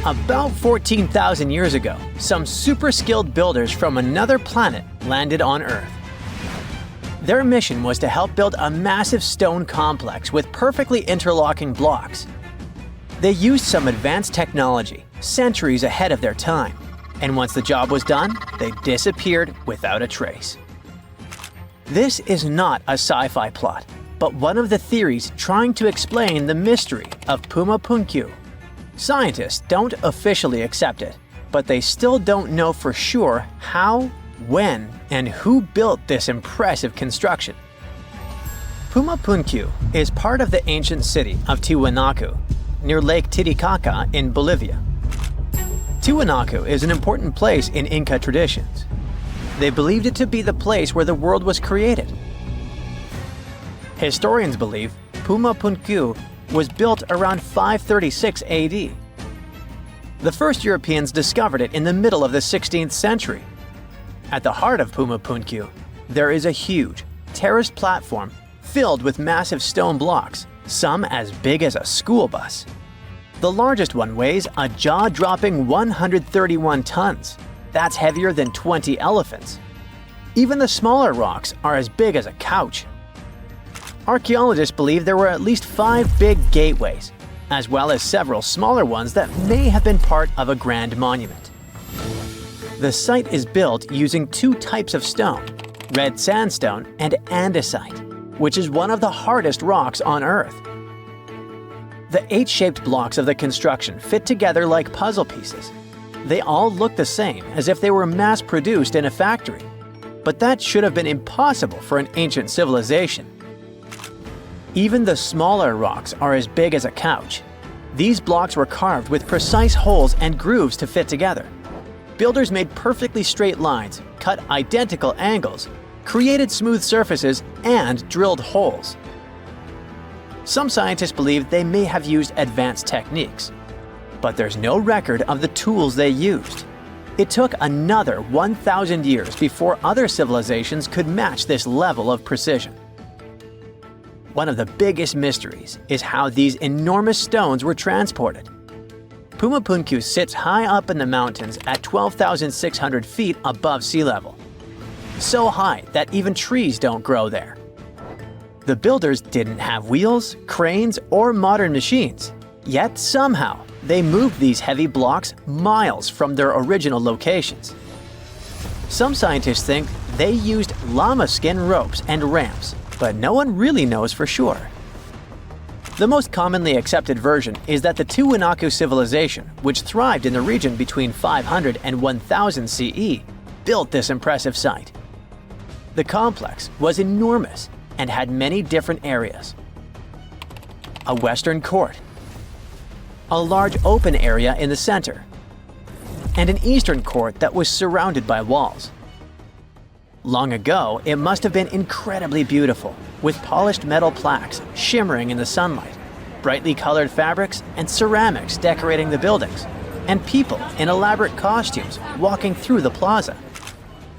About 14,000 years ago, some super skilled builders from another planet landed on Earth. Their mission was to help build a massive stone complex with perfectly interlocking blocks. They used some advanced technology, centuries ahead of their time, and once the job was done, they disappeared without a trace. This is not a sci-fi plot, but one of the theories trying to explain the mystery of Puma Punku. Scientists don't officially accept it, but they still don't know for sure how, when, and who built this impressive construction. Puma Punku is part of the ancient city of Tiwanaku, near Lake Titicaca in Bolivia. Tiwanaku is an important place in Inca traditions. They believed it to be the place where the world was created. Historians believe Puma Punku was built around 536 AD. The first Europeans discovered it in the middle of the 16th century. At the heart of Puma Punku, there is a huge, terraced platform filled with massive stone blocks, some as big as a school bus. The largest one weighs a jaw-dropping 131 tons. That's heavier than 20 elephants. Even the smaller rocks are as big as a couch. Archaeologists believe there were at least 5 big gateways, as well as several smaller ones that may have been part of a grand monument. The site is built using 2 types of stone, red sandstone and andesite, which is one of the hardest rocks on Earth. The 8-shaped blocks of the construction fit together like puzzle pieces. They all look the same, as if they were mass-produced in a factory. But that should have been impossible for an ancient civilization. Even the smaller rocks are as big as a couch. These blocks were carved with precise holes and grooves to fit together. Builders made perfectly straight lines, cut identical angles, created smooth surfaces, and drilled holes. Some scientists believe they may have used advanced techniques, but there's no record of the tools they used. It took another 1,000 years before other civilizations could match this level of precision. One of the biggest mysteries is how these enormous stones were transported. Puma Punku sits high up in the mountains at 12,600 feet above sea level. So high that even trees don't grow there. The builders didn't have wheels, cranes, or modern machines, yet somehow they moved these heavy blocks miles from their original locations. Some scientists think they used llama skin ropes and ramps, but no one really knows for sure. The most commonly accepted version is that the Tiwanaku civilization, which thrived in the region between 500 and 1000 CE, built this impressive site. The complex was enormous and had many different areas. A western court, a large open area in the center, and an eastern court that was surrounded by walls. Long ago, it must have been incredibly beautiful, with polished metal plaques shimmering in the sunlight, brightly colored fabrics and ceramics decorating the buildings, and people in elaborate costumes walking through the plaza.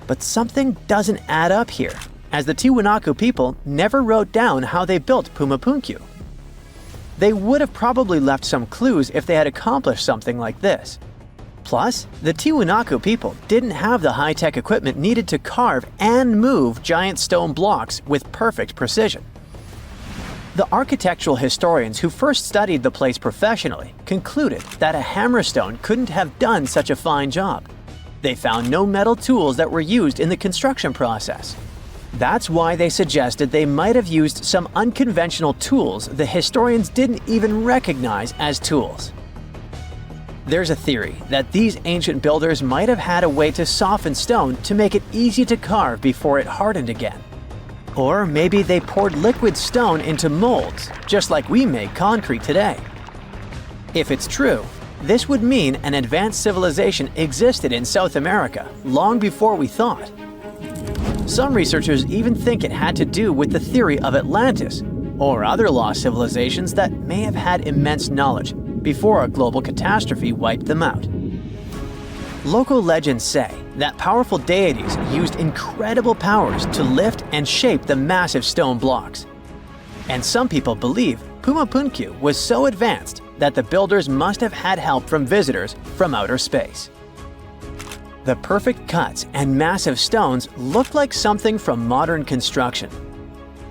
But something doesn't add up here, as the Tiwanaku people never wrote down how they built Puma Punku. They would have probably left some clues if they had accomplished something like this. Plus, the Tiwanaku people didn't have the high-tech equipment needed to carve and move giant stone blocks with perfect precision. The architectural historians who first studied the place professionally concluded that a hammerstone couldn't have done such a fine job. They found no metal tools that were used in the construction process. That's why they suggested they might have used some unconventional tools the historians didn't even recognize as tools. There's a theory that these ancient builders might have had a way to soften stone to make it easy to carve before it hardened again. Or maybe they poured liquid stone into molds, just like we make concrete today. If it's true, this would mean an advanced civilization existed in South America long before we thought. Some researchers even think it had to do with the theory of Atlantis, or other lost civilizations that may have had immense knowledge before a global catastrophe wiped them out. Local legends say that powerful deities used incredible powers to lift and shape the massive stone blocks. And some people believe Puma Punku was so advanced that the builders must have had help from visitors from outer space. The perfect cuts and massive stones look like something from modern construction.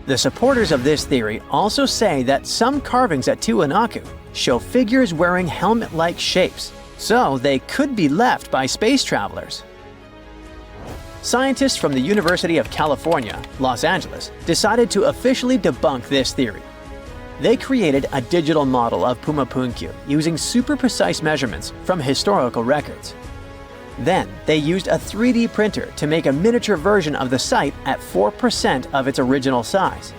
The supporters of this theory also say that some carvings at Tiwanaku show figures wearing helmet-like shapes, so they could be left by space travelers. Scientists from the University of California, Los Angeles, decided to officially debunk this theory. They created a digital model of Puma Punku using super precise measurements from historical records. Then, they used a 3D printer to make a miniature version of the site at 4% of its original size.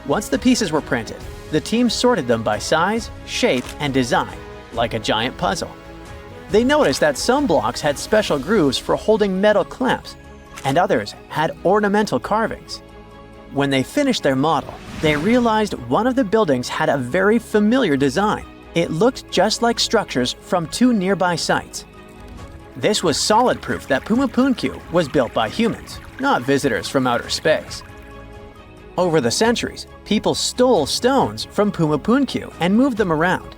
Once the pieces were printed, the team sorted them by size, shape, and design, like a giant puzzle. They noticed that some blocks had special grooves for holding metal clamps, and others had ornamental carvings. When they finished their model, they realized one of the buildings had a very familiar design. It looked just like structures from two nearby sites. This was solid proof that Puma Punku was built by humans, not visitors from outer space. Over the centuries, people stole stones from Puma Punku and moved them around.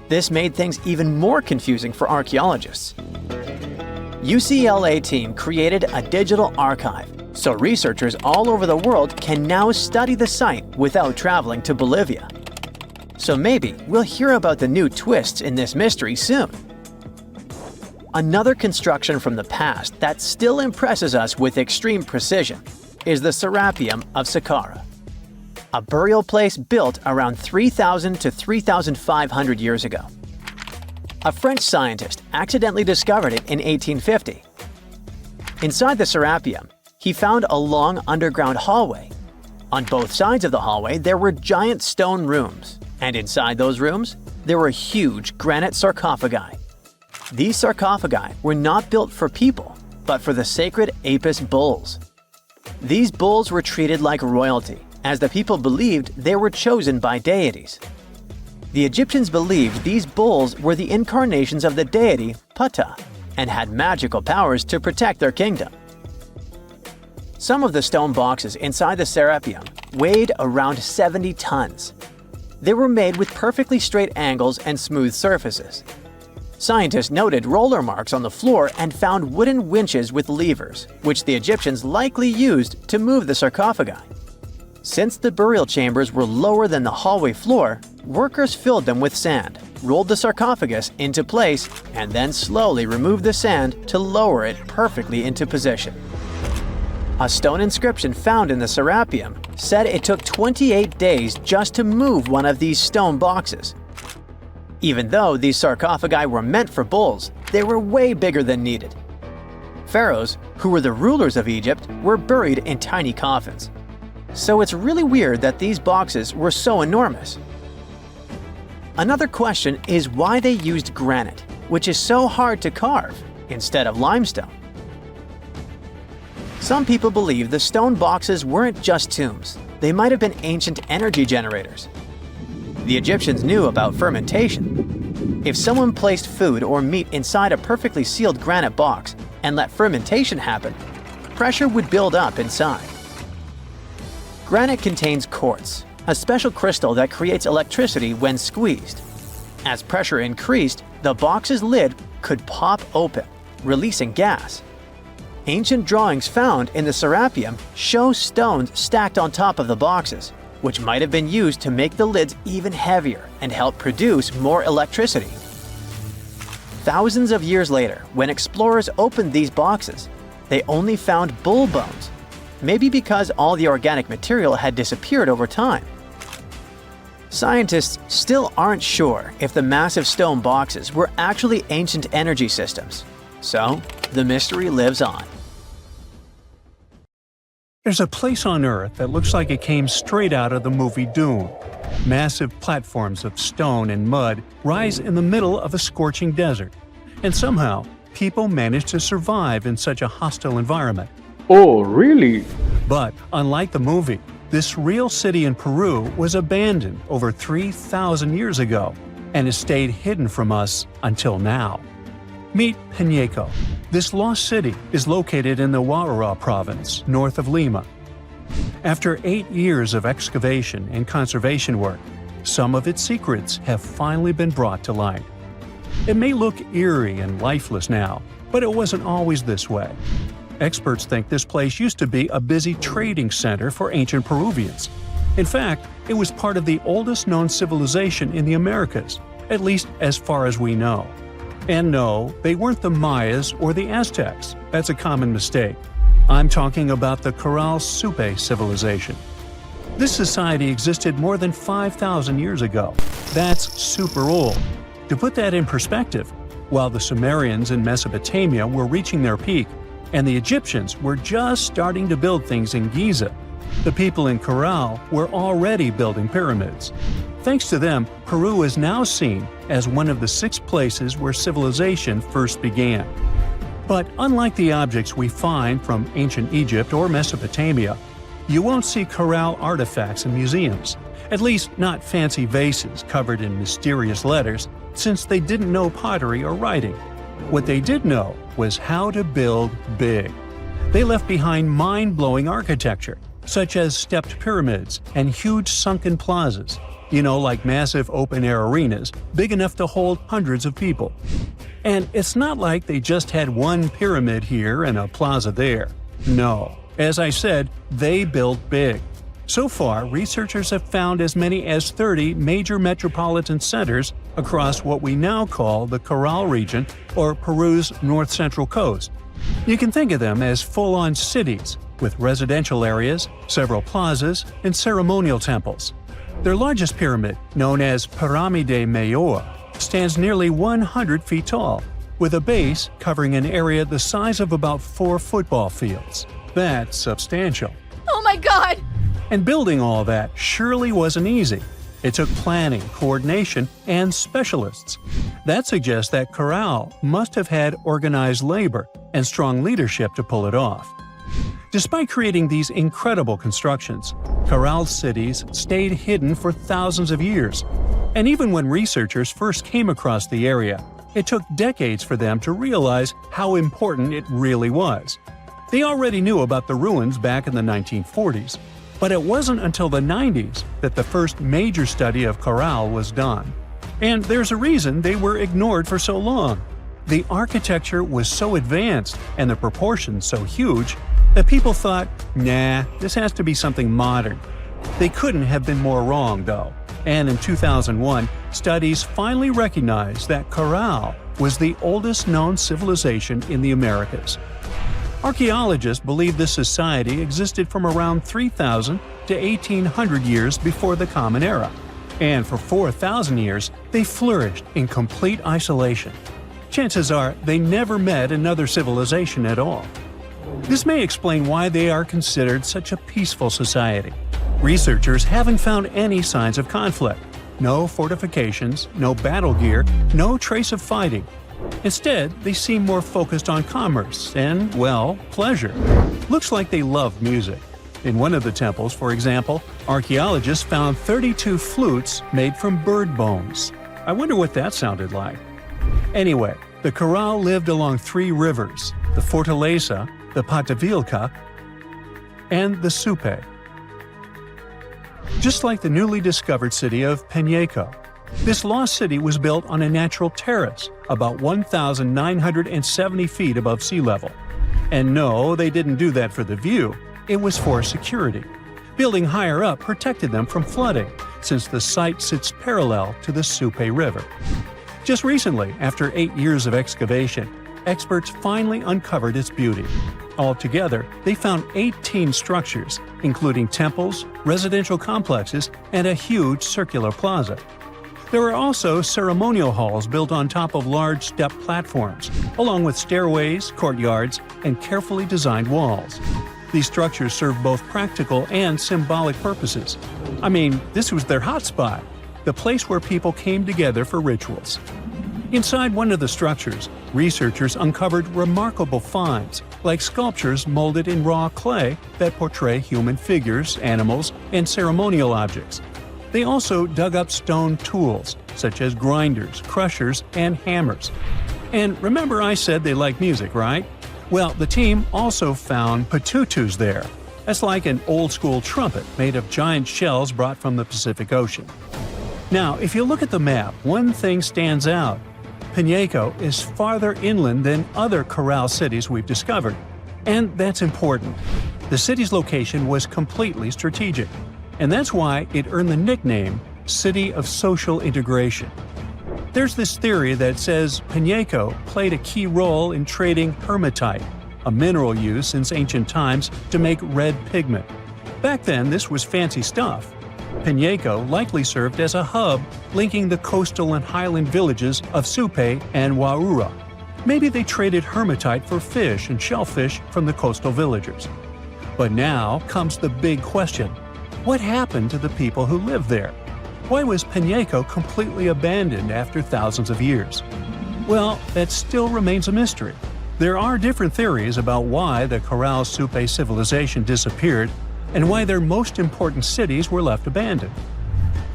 This made things even more confusing for archaeologists. UCLA team created a digital archive, so researchers all over the world can now study the site without traveling to Bolivia. So maybe we'll hear about the new twists in this mystery soon. Another construction from the past that still impresses us with extreme precision is the Serapeum of Saqqara, a burial place built around 3,000 to 3,500 years ago. A French scientist accidentally discovered it in 1850. Inside the Serapeum, he found a long underground hallway. On both sides of the hallway, there were giant stone rooms, and inside those rooms, there were huge granite sarcophagi. These sarcophagi were not built for people, but for the sacred Apis bulls. These bulls were treated like royalty, as the people believed they were chosen by deities. The Egyptians believed these bulls were the incarnations of the deity Ptah and had magical powers to protect their kingdom. Some of the stone boxes inside the Serapeum weighed around 70 tons. They were made with perfectly straight angles and smooth surfaces. Scientists noted roller marks on the floor and found wooden winches with levers, which the Egyptians likely used to move the sarcophagi. Since the burial chambers were lower than the hallway floor, workers filled them with sand, rolled the sarcophagus into place, and then slowly removed the sand to lower it perfectly into position. A stone inscription found in the Serapeum said it took 28 days just to move one of these stone boxes. Even though these sarcophagi were meant for bulls, they were way bigger than needed. Pharaohs, who were the rulers of Egypt, were buried in tiny coffins. So it's really weird that these boxes were so enormous. Another question is why they used granite, which is so hard to carve, instead of limestone. Some people believe the stone boxes weren't just tombs. They might have been ancient energy generators. The Egyptians knew about fermentation. If someone placed food or meat inside a perfectly sealed granite box and let fermentation happen, pressure would build up inside. Granite contains quartz, a special crystal that creates electricity when squeezed. As pressure increased, the box's lid could pop open, releasing gas. Ancient drawings found in the Serapeum show stones stacked on top of the boxes, which might have been used to make the lids even heavier and help produce more electricity. Thousands of years later, when explorers opened these boxes, they only found bull bones, maybe because all the organic material had disappeared over time. Scientists still aren't sure if the massive stone boxes were actually ancient energy systems, so the mystery lives on. There's a place on Earth that looks like it came straight out of the movie Dune. Massive platforms of stone and mud rise in the middle of a scorching desert, and somehow people manage to survive in such a hostile environment. Oh, really? But unlike the movie, this real city in Peru was abandoned over 3,000 years ago and has stayed hidden from us until now. Meet Peñeco. This lost city is located in the Huaura province, north of Lima. After 8 years of excavation and conservation work, some of its secrets have finally been brought to light. It may look eerie and lifeless now, but it wasn't always this way. Experts think this place used to be a busy trading center for ancient Peruvians. In fact, it was part of the oldest known civilization in the Americas, at least as far as we know. And no, they weren't the Mayas or the Aztecs. That's a common mistake. I'm talking about the Corral Supe civilization. This society existed more than 5,000 years ago. That's super old. To put that in perspective, while the Sumerians in Mesopotamia were reaching their peak, and the Egyptians were just starting to build things in Giza, the people in Corral were already building pyramids. Thanks to them, Peru is now seen as one of the 6 places where civilization first began. But unlike the objects we find from ancient Egypt or Mesopotamia, you won't see Corral artifacts in museums, at least not fancy vases covered in mysterious letters, since they didn't know pottery or writing. What they did know was how to build big. They left behind mind-blowing architecture, such as stepped pyramids and huge sunken plazas, like massive open-air arenas big enough to hold hundreds of people. And it's not like they just had one pyramid here and a plaza there. No, as I said, they built big. So far, researchers have found as many as 30 major metropolitan centers across what we now call the Corral region or Peru's north-central coast. You can think of them as full-on cities, with residential areas, several plazas, and ceremonial temples. Their largest pyramid, known as Pirámide Mayor, stands nearly 100 feet tall, with a base covering an area the size of about 4 football fields. That's substantial. Oh my God! And building all that surely wasn't easy. It took planning, coordination, and specialists. That suggests that Corral must have had organized labor and strong leadership to pull it off. Despite creating these incredible constructions, Corral cities stayed hidden for thousands of years. And even when researchers first came across the area, it took decades for them to realize how important it really was. They already knew about the ruins back in the 1940s, but it wasn't until the 90s that the first major study of Corral was done. And there's a reason they were ignored for so long. The architecture was so advanced and the proportions so huge that people thought, nah, this has to be something modern. They couldn't have been more wrong, though. And in 2001, studies finally recognized that Corral was the oldest known civilization in the Americas. Archaeologists believe this society existed from around 3,000 to 1,800 years before the Common Era, and for 4,000 years they flourished in complete isolation. Chances are they never met another civilization at all. This may explain why they are considered such a peaceful society. Researchers haven't found any signs of conflict. No fortifications, no battle gear, no trace of fighting. Instead, they seem more focused on commerce and, well, pleasure. Looks like they love music. In one of the temples, for example, archaeologists found 32 flutes made from bird bones. I wonder what that sounded like. Anyway, the Corral lived along 3 rivers, the Fortaleza, the Patavilca, and the Supe. Just like the newly discovered city of Penyeco, this lost city was built on a natural terrace about 1,970 feet above sea level. And no, they didn't do that for the view, it was for security. Building higher up protected them from flooding, since the site sits parallel to the Supe River. Just recently, after 8 years of excavation, experts finally uncovered its beauty. Altogether, they found 18 structures, including temples, residential complexes, and a huge circular plaza. There are also ceremonial halls built on top of large step platforms, along with stairways, courtyards, and carefully designed walls. These structures serve both practical and symbolic purposes. I mean, this was their hotspot, the place where people came together for rituals. Inside one of the structures, researchers uncovered remarkable finds, like sculptures molded in raw clay that portray human figures, animals, and ceremonial objects. They also dug up stone tools, such as grinders, crushers, and hammers. And remember I said they like music, right? Well, the team also found patutus there. That's like an old-school trumpet made of giant shells brought from the Pacific Ocean. Now, if you look at the map, one thing stands out. Piñeco is farther inland than other Corral cities we've discovered. And that's important. The city's location was completely strategic. And that's why it earned the nickname City of Social Integration. There's this theory that says Piñeco played a key role in trading hematite, a mineral used since ancient times to make red pigment. Back then, this was fancy stuff. Piñeco likely served as a hub linking the coastal and highland villages of Supe and Huaura. Maybe they traded hematite for fish and shellfish from the coastal villagers. But now comes the big question. What happened to the people who lived there? Why was Piñeco completely abandoned after thousands of years? Well, that still remains a mystery. There are different theories about why the Corral Supe civilization disappeared and why their most important cities were left abandoned.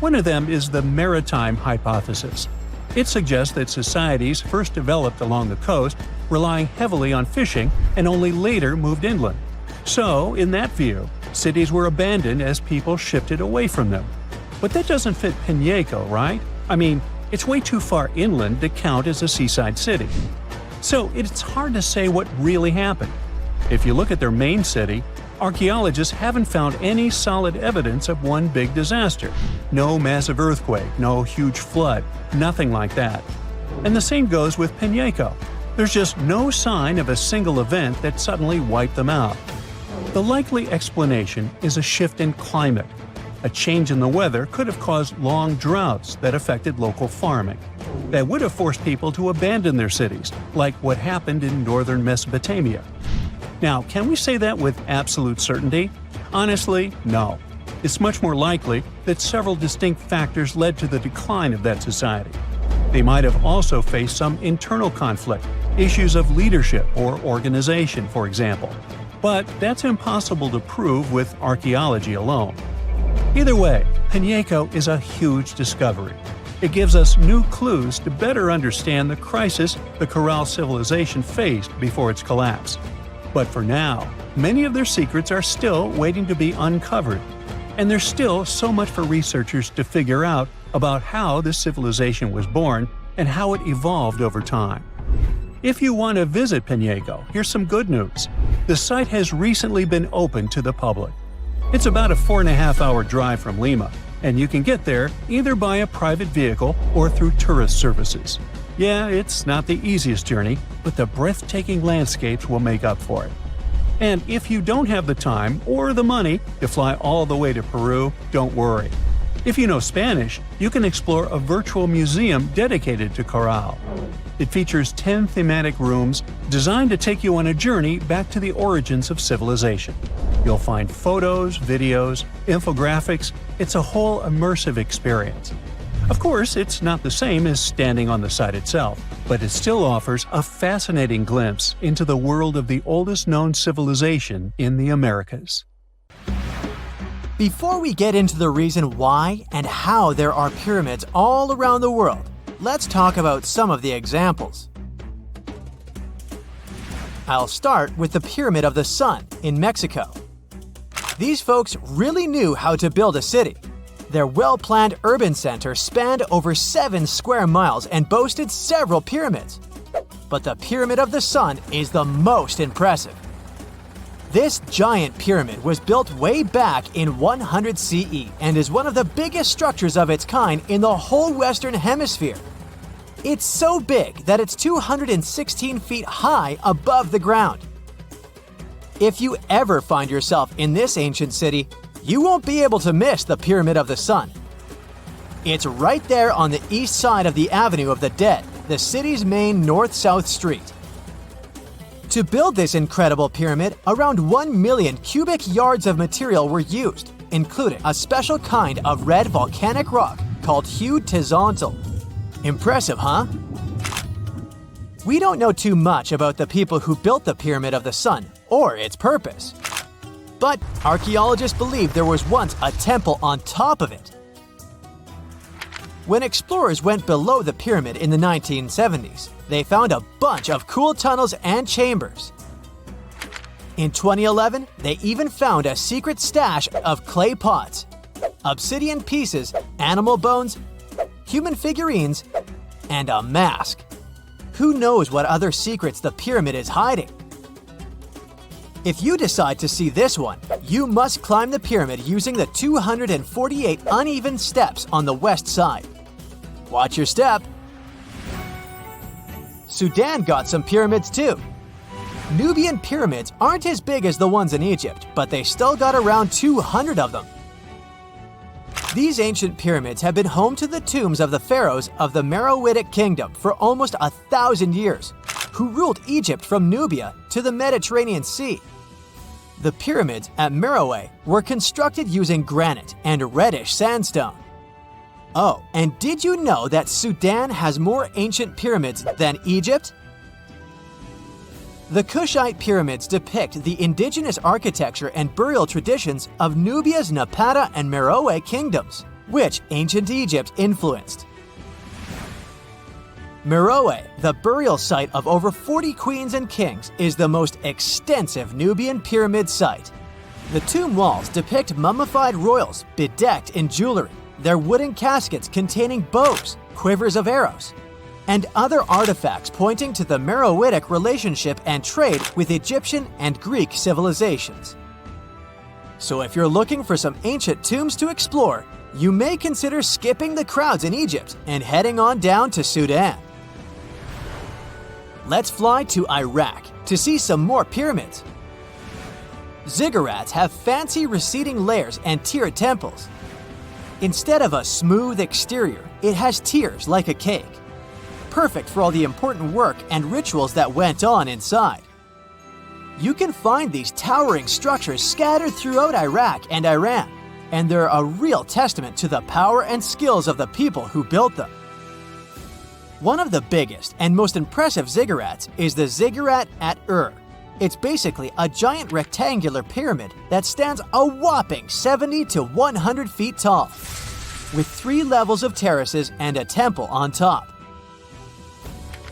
One of them is the maritime hypothesis. It suggests that societies first developed along the coast, relying heavily on fishing, and only later moved inland. So, in that view, cities were abandoned as people shifted away from them. But that doesn't fit Piñeco, right? I mean, it's way too far inland to count as a seaside city. So it's hard to say what really happened. If you look at their main city, archaeologists haven't found any solid evidence of one big disaster. No massive earthquake, no huge flood, nothing like that. And the same goes with Piñeco. There's just no sign of a single event that suddenly wiped them out. The likely explanation is a shift in climate. A change in the weather could have caused long droughts that affected local farming. That would have forced people to abandon their cities, like what happened in northern Mesopotamia. Now, can we say that with absolute certainty? Honestly, no. It's much more likely that several distinct factors led to the decline of that society. They might have also faced some internal conflict, issues of leadership or organization, for example. But that's impossible to prove with archaeology alone. Either way, Piñeco is a huge discovery. It gives us new clues to better understand the crisis the Corral civilization faced before its collapse. But for now, many of their secrets are still waiting to be uncovered. And there's still so much for researchers to figure out about how this civilization was born and how it evolved over time. If you want to visit Piñeco, here's some good news. The site has recently been opened to the public. It's about a 4.5-hour drive from Lima, and you can get there either by a private vehicle or through tourist services. Yeah, it's not the easiest journey, but the breathtaking landscapes will make up for it. And if you don't have the time or the money to fly all the way to Peru, don't worry. If you know Spanish, you can explore a virtual museum dedicated to Corral. It features 10 thematic rooms designed to take you on a journey back to the origins of civilization. You'll find photos, videos, infographics. It's a whole immersive experience. Of course, it's not the same as standing on the site itself, but it still offers a fascinating glimpse into the world of the oldest known civilization in the Americas. Before we get into the reason why and how there are pyramids all around the world, let's talk about some of the examples. I'll start with the Pyramid of the Sun in Mexico. These folks really knew how to build a city. Their well-planned urban center spanned over 7 square miles and boasted several pyramids. But the Pyramid of the Sun is the most impressive. This giant pyramid was built way back in 100 CE and is one of the biggest structures of its kind in the whole Western Hemisphere. It's so big that it's 216 feet high above the ground. If you ever find yourself in this ancient city, you won't be able to miss the Pyramid of the Sun. It's right there on the east side of the Avenue of the Dead, the city's main north-south street. To build this incredible pyramid, around 1 million cubic yards of material were used, including a special kind of red volcanic rock called hued tezontle. Impressive, huh? We don't know too much about the people who built the Pyramid of the Sun or its purpose. But archaeologists believe there was once a temple on top of it. When explorers went below the pyramid in the 1970s, they found a bunch of cool tunnels and chambers. In 2011, they even found a secret stash of clay pots, obsidian pieces, animal bones, human figurines, and a mask. Who knows what other secrets the pyramid is hiding? If you decide to see this one, you must climb the pyramid using the 248 uneven steps on the west side. Watch your step. Sudan got some pyramids too. Nubian pyramids aren't as big as the ones in Egypt, but they still got around 200 of them. These ancient pyramids have been home to the tombs of the pharaohs of the Meroitic Kingdom for almost 1,000 years, who ruled Egypt from Nubia to the Mediterranean Sea. The pyramids at Meroe were constructed using granite and reddish sandstone. Oh, and did you know that Sudan has more ancient pyramids than Egypt? The Kushite pyramids depict the indigenous architecture and burial traditions of Nubia's Napata and Meroe kingdoms, which ancient Egypt influenced. Meroe, the burial site of over 40 queens and kings, is the most extensive Nubian pyramid site. The tomb walls depict mummified royals bedecked in jewelry, their wooden caskets containing bows, quivers of arrows, and other artifacts pointing to the Meroitic relationship and trade with Egyptian and Greek civilizations. So if you're looking for some ancient tombs to explore, you may consider skipping the crowds in Egypt and heading on down to Sudan. Let's fly to Iraq to see some more pyramids. Ziggurats have fancy receding layers and tiered temples. Instead of a smooth exterior, it has tiers like a cake, perfect for all the important work and rituals that went on inside. You can find these towering structures scattered throughout Iraq and Iran, and they're a real testament to the power and skills of the people who built them. One of the biggest and most impressive ziggurats is the ziggurat at Ur. It's basically a giant rectangular pyramid that stands a whopping 70 to 100 feet tall, with 3 levels of terraces and a temple on top.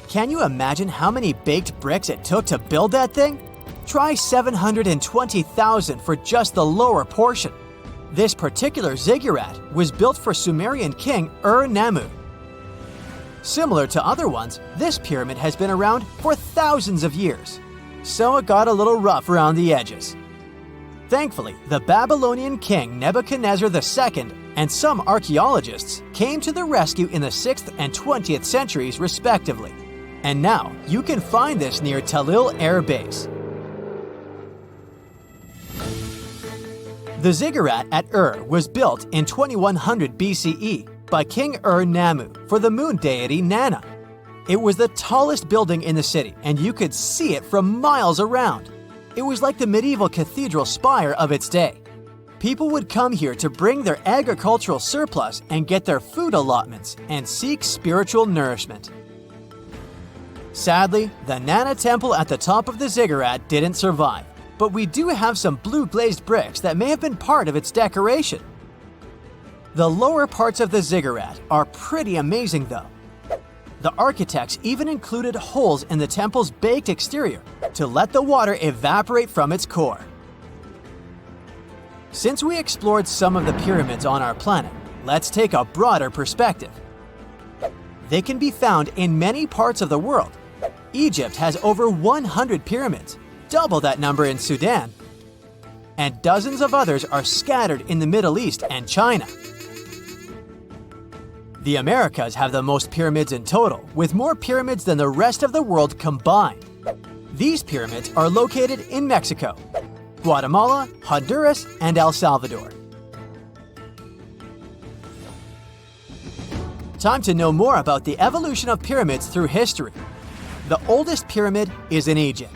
Can you imagine how many baked bricks it took to build that thing? Try 720,000 for just the lower portion. This particular ziggurat was built for Sumerian king Ur-Nammu. Similar to other ones, this pyramid has been around for thousands of years, so it got a little rough around the edges. Thankfully, the Babylonian king Nebuchadnezzar II and some archaeologists came to the rescue in the 6th and 20th centuries respectively, and now you can find this near Talil Air Base. The ziggurat at Ur was built in 2100 BCE by King Ur-Nammu for the moon deity Nana. It was the tallest building in the city, and you could see it from miles around. It was like the medieval cathedral spire of its day. People would come here to bring their agricultural surplus and get their food allotments and seek spiritual nourishment. Sadly, the Nana temple at the top of the ziggurat didn't survive, but we do have some blue glazed bricks that may have been part of its decoration. The lower parts of the ziggurat are pretty amazing though. The architects even included holes in the temple's baked exterior to let the water evaporate from its core. Since we explored some of the pyramids on our planet, let's take a broader perspective. They can be found in many parts of the world. Egypt has over 100 pyramids, double that number in Sudan, and dozens of others are scattered in the Middle East and China. The Americas have the most pyramids in total, with more pyramids than the rest of the world combined. These pyramids are located in Mexico, Guatemala, Honduras, and El Salvador. Time to know more about the evolution of pyramids through history. The oldest pyramid is in Egypt.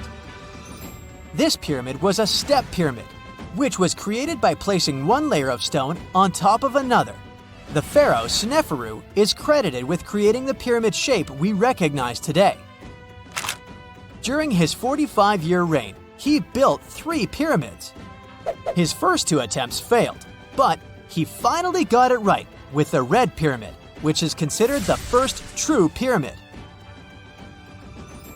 This pyramid was a step pyramid, which was created by placing one layer of stone on top of another. The pharaoh Sneferu is credited with creating the pyramid shape we recognize today. During his 45-year reign, he built 3 pyramids. His first 2 attempts failed, but he finally got it right with the Red Pyramid, which is considered the first true pyramid.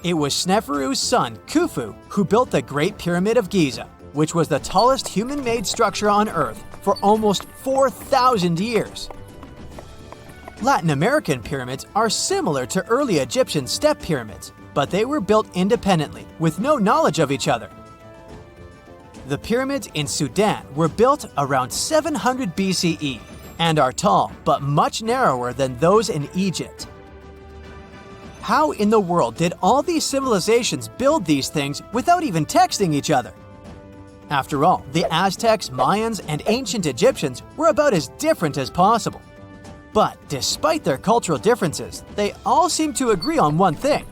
It was Sneferu's son, Khufu, who built the Great Pyramid of Giza, which was the tallest human-made structure on Earth for almost 4,000 years. Latin American pyramids are similar to early Egyptian step pyramids, but they were built independently with no knowledge of each other. The pyramids in Sudan were built around 700 BCE and are tall but much narrower than those in Egypt. How in the world did all these civilizations build these things without even texting each other? After all, the Aztecs, Mayans, and ancient Egyptians were about as different as possible. But despite their cultural differences, they all seem to agree on one thing: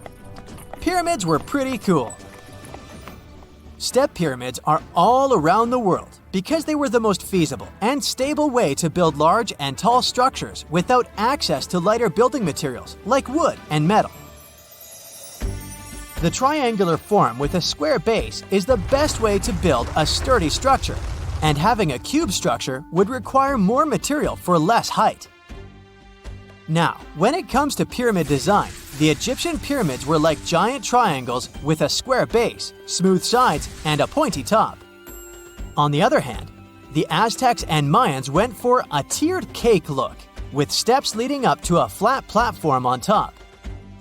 pyramids were pretty cool. Step pyramids are all around the world because they were the most feasible and stable way to build large and tall structures without access to lighter building materials like wood and metal. The triangular form with a square base is the best way to build a sturdy structure, and having a cube structure would require more material for less height. Now, when it comes to pyramid design, the Egyptian pyramids were like giant triangles with a square base, smooth sides, and a pointy top. On the other hand, the Aztecs and Mayans went for a tiered cake look, with steps leading up to a flat platform on top.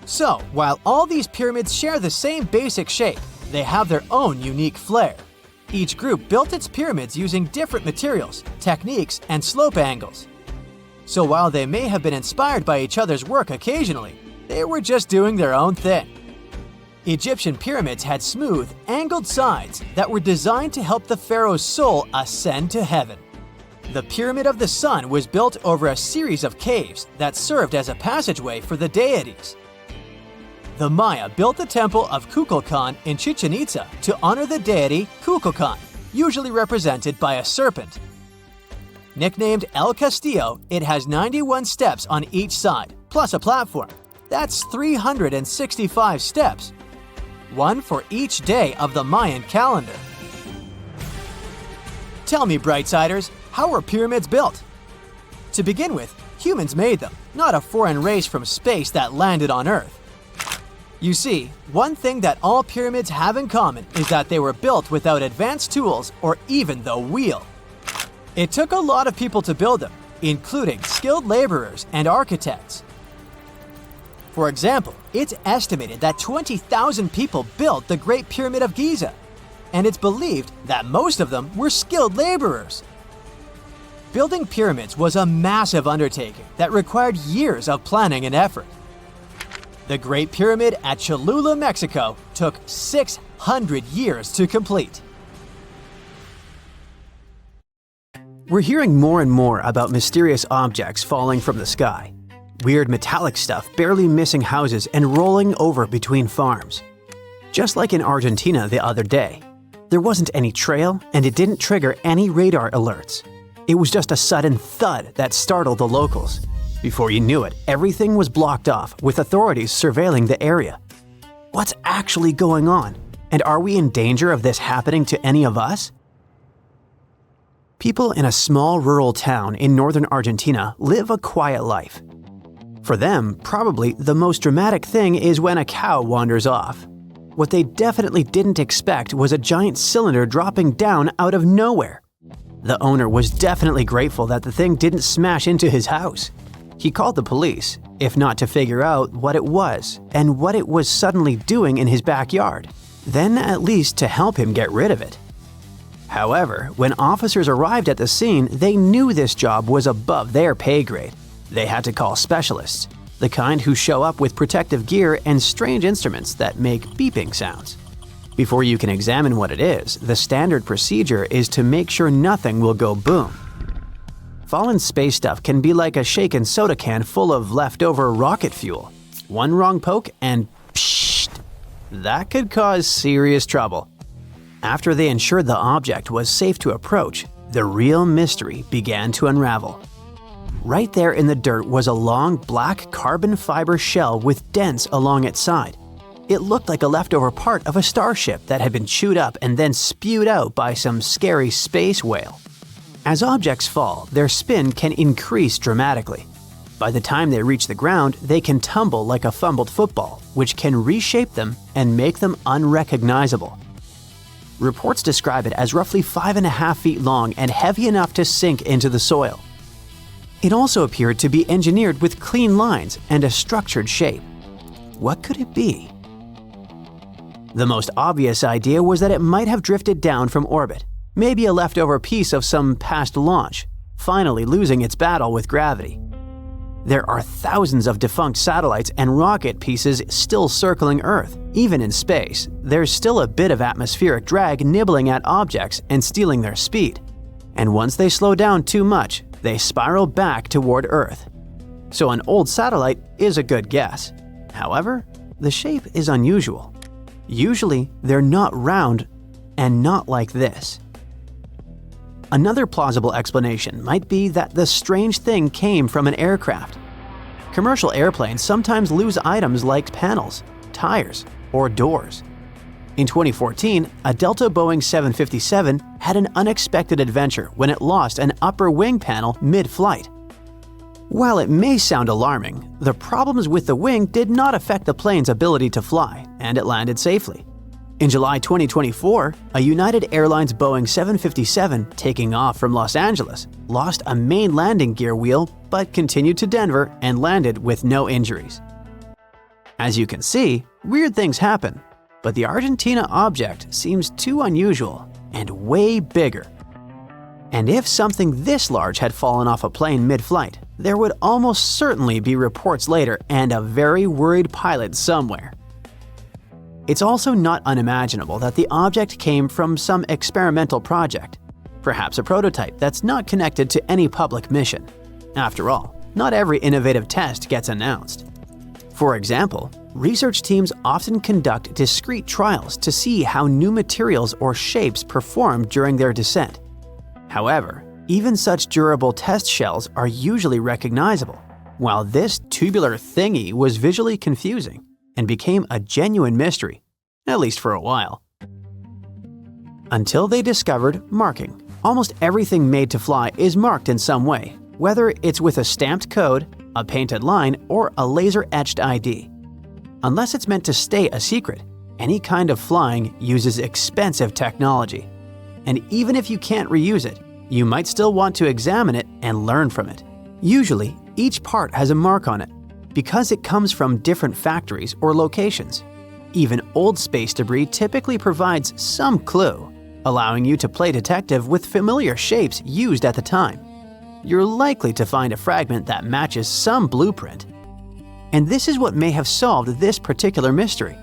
So, while all these pyramids share the same basic shape, they have their own unique flair. Each group built its pyramids using different materials, techniques, and slope angles. So while they may have been inspired by each other's work occasionally, they were just doing their own thing. Egyptian pyramids had smooth, angled sides that were designed to help the pharaoh's soul ascend to heaven. The Pyramid of the Sun was built over a series of caves that served as a passageway for the deities. The Maya built the temple of Kukulkan in Chichen Itza to honor the deity Kukulkan, usually represented by a serpent. Nicknamed El Castillo, it has 91 steps on each side, plus a platform. That's 365 steps, one for each day of the Mayan calendar. Tell me, Brightsiders, how were pyramids built? To begin with, humans made them, not a foreign race from space that landed on Earth. You see, one thing that all pyramids have in common is that they were built without advanced tools or even the wheel. It took a lot of people to build them, including skilled laborers and architects. For example, it's estimated that 20,000 people built the Great Pyramid of Giza, and it's believed that most of them were skilled laborers. Building pyramids was a massive undertaking that required years of planning and effort. The Great Pyramid at Cholula, Mexico, took 600 years to complete. We're hearing more and more about mysterious objects falling from the sky. Weird metallic stuff barely missing houses and rolling over between farms. Just like in Argentina the other day. There wasn't any trail and it didn't trigger any radar alerts. It was just a sudden thud that startled the locals. Before you knew it, everything was blocked off with authorities surveilling the area. What's actually going on? And are we in danger of this happening to any of us? People in a small rural town in northern Argentina live a quiet life. For them, probably the most dramatic thing is when a cow wanders off. What they definitely didn't expect was a giant cylinder dropping down out of nowhere. The owner was definitely grateful that the thing didn't smash into his house. He called the police, if not to figure out what it was and what it was suddenly doing in his backyard, then at least to help him get rid of it. However, when officers arrived at the scene, they knew this job was above their pay grade. They had to call specialists, the kind who show up with protective gear and strange instruments that make beeping sounds. Before you can examine what it is, the standard procedure is to make sure nothing will go boom. Fallen space stuff can be like a shaken soda can full of leftover rocket fuel. One wrong poke and psht! That could cause serious trouble. After they ensured the object was safe to approach, the real mystery began to unravel. Right there in the dirt was a long black carbon fiber shell with dents along its side. It looked like a leftover part of a starship that had been chewed up and then spewed out by some scary space whale. As objects fall, their spin can increase dramatically. By the time they reach the ground, they can tumble like a fumbled football, which can reshape them and make them unrecognizable. Reports describe it as roughly 5.5 feet long and heavy enough to sink into the soil. It also appeared to be engineered with clean lines and a structured shape. What could it be? The most obvious idea was that it might have drifted down from orbit, maybe a leftover piece of some past launch, finally losing its battle with gravity. There are thousands of defunct satellites and rocket pieces still circling Earth. Even in space, there's still a bit of atmospheric drag nibbling at objects and stealing their speed. And once they slow down too much, they spiral back toward Earth. So an old satellite is a good guess. However, the shape is unusual. Usually, they're not round and not like this. Another plausible explanation might be that the strange thing came from an aircraft. Commercial airplanes sometimes lose items like panels, tires, or doors. In 2014, a Delta Boeing 757 had an unexpected adventure when it lost an upper wing panel mid-flight. While it may sound alarming, the problems with the wing did not affect the plane's ability to fly, and it landed safely. In July 2024, a United Airlines Boeing 757 taking off from Los Angeles lost a main landing gear wheel but continued to Denver and landed with no injuries. As you can see, weird things happen, but the Argentina object seems too unusual and way bigger. And if something this large had fallen off a plane mid-flight, there would almost certainly be reports later and a very worried pilot somewhere. It's also not unimaginable that the object came from some experimental project, perhaps a prototype that's not connected to any public mission. After all, not every innovative test gets announced. For example, research teams often conduct discrete trials to see how new materials or shapes perform during their descent. However, even such durable test shells are usually recognizable, while this tubular thingy was visually confusing and became a genuine mystery, at least for a while. Until they discovered marking. Almost everything made to fly is marked in some way, whether it's with a stamped code, a painted line, or a laser-etched ID. Unless it's meant to stay a secret, any kind of flying uses expensive technology. And even if you can't reuse it, you might still want to examine it and learn from it. Usually, each part has a mark on it, because it comes from different factories or locations. Even old space debris typically provides some clue, allowing you to play detective with familiar shapes used at the time. You're likely to find a fragment that matches some blueprint. And this is what may have solved this particular mystery.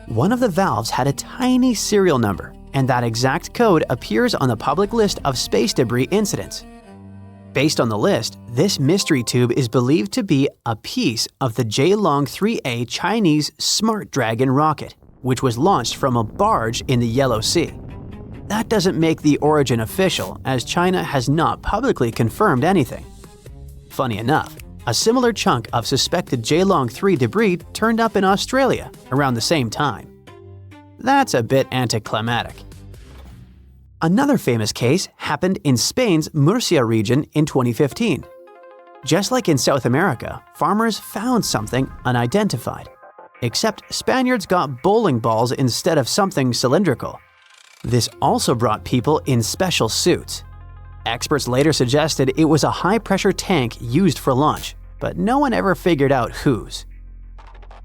One of the valves had a tiny serial number, and that exact code appears on the public list of space debris incidents. Based on the list, this mystery tube is believed to be a piece of the Jielong 3A Chinese Smart Dragon rocket, which was launched from a barge in the Yellow Sea. That doesn't make the origin official, as China has not publicly confirmed anything. Funny enough, a similar chunk of suspected Jielong 3 debris turned up in Australia around the same time. That's a bit anticlimactic. Another famous case happened in Spain's Murcia region in 2015. Just like in South America, farmers found something unidentified. Except Spaniards got bowling balls instead of something cylindrical. This also brought people in special suits. Experts later suggested it was a high-pressure tank used for launch, but no one ever figured out whose.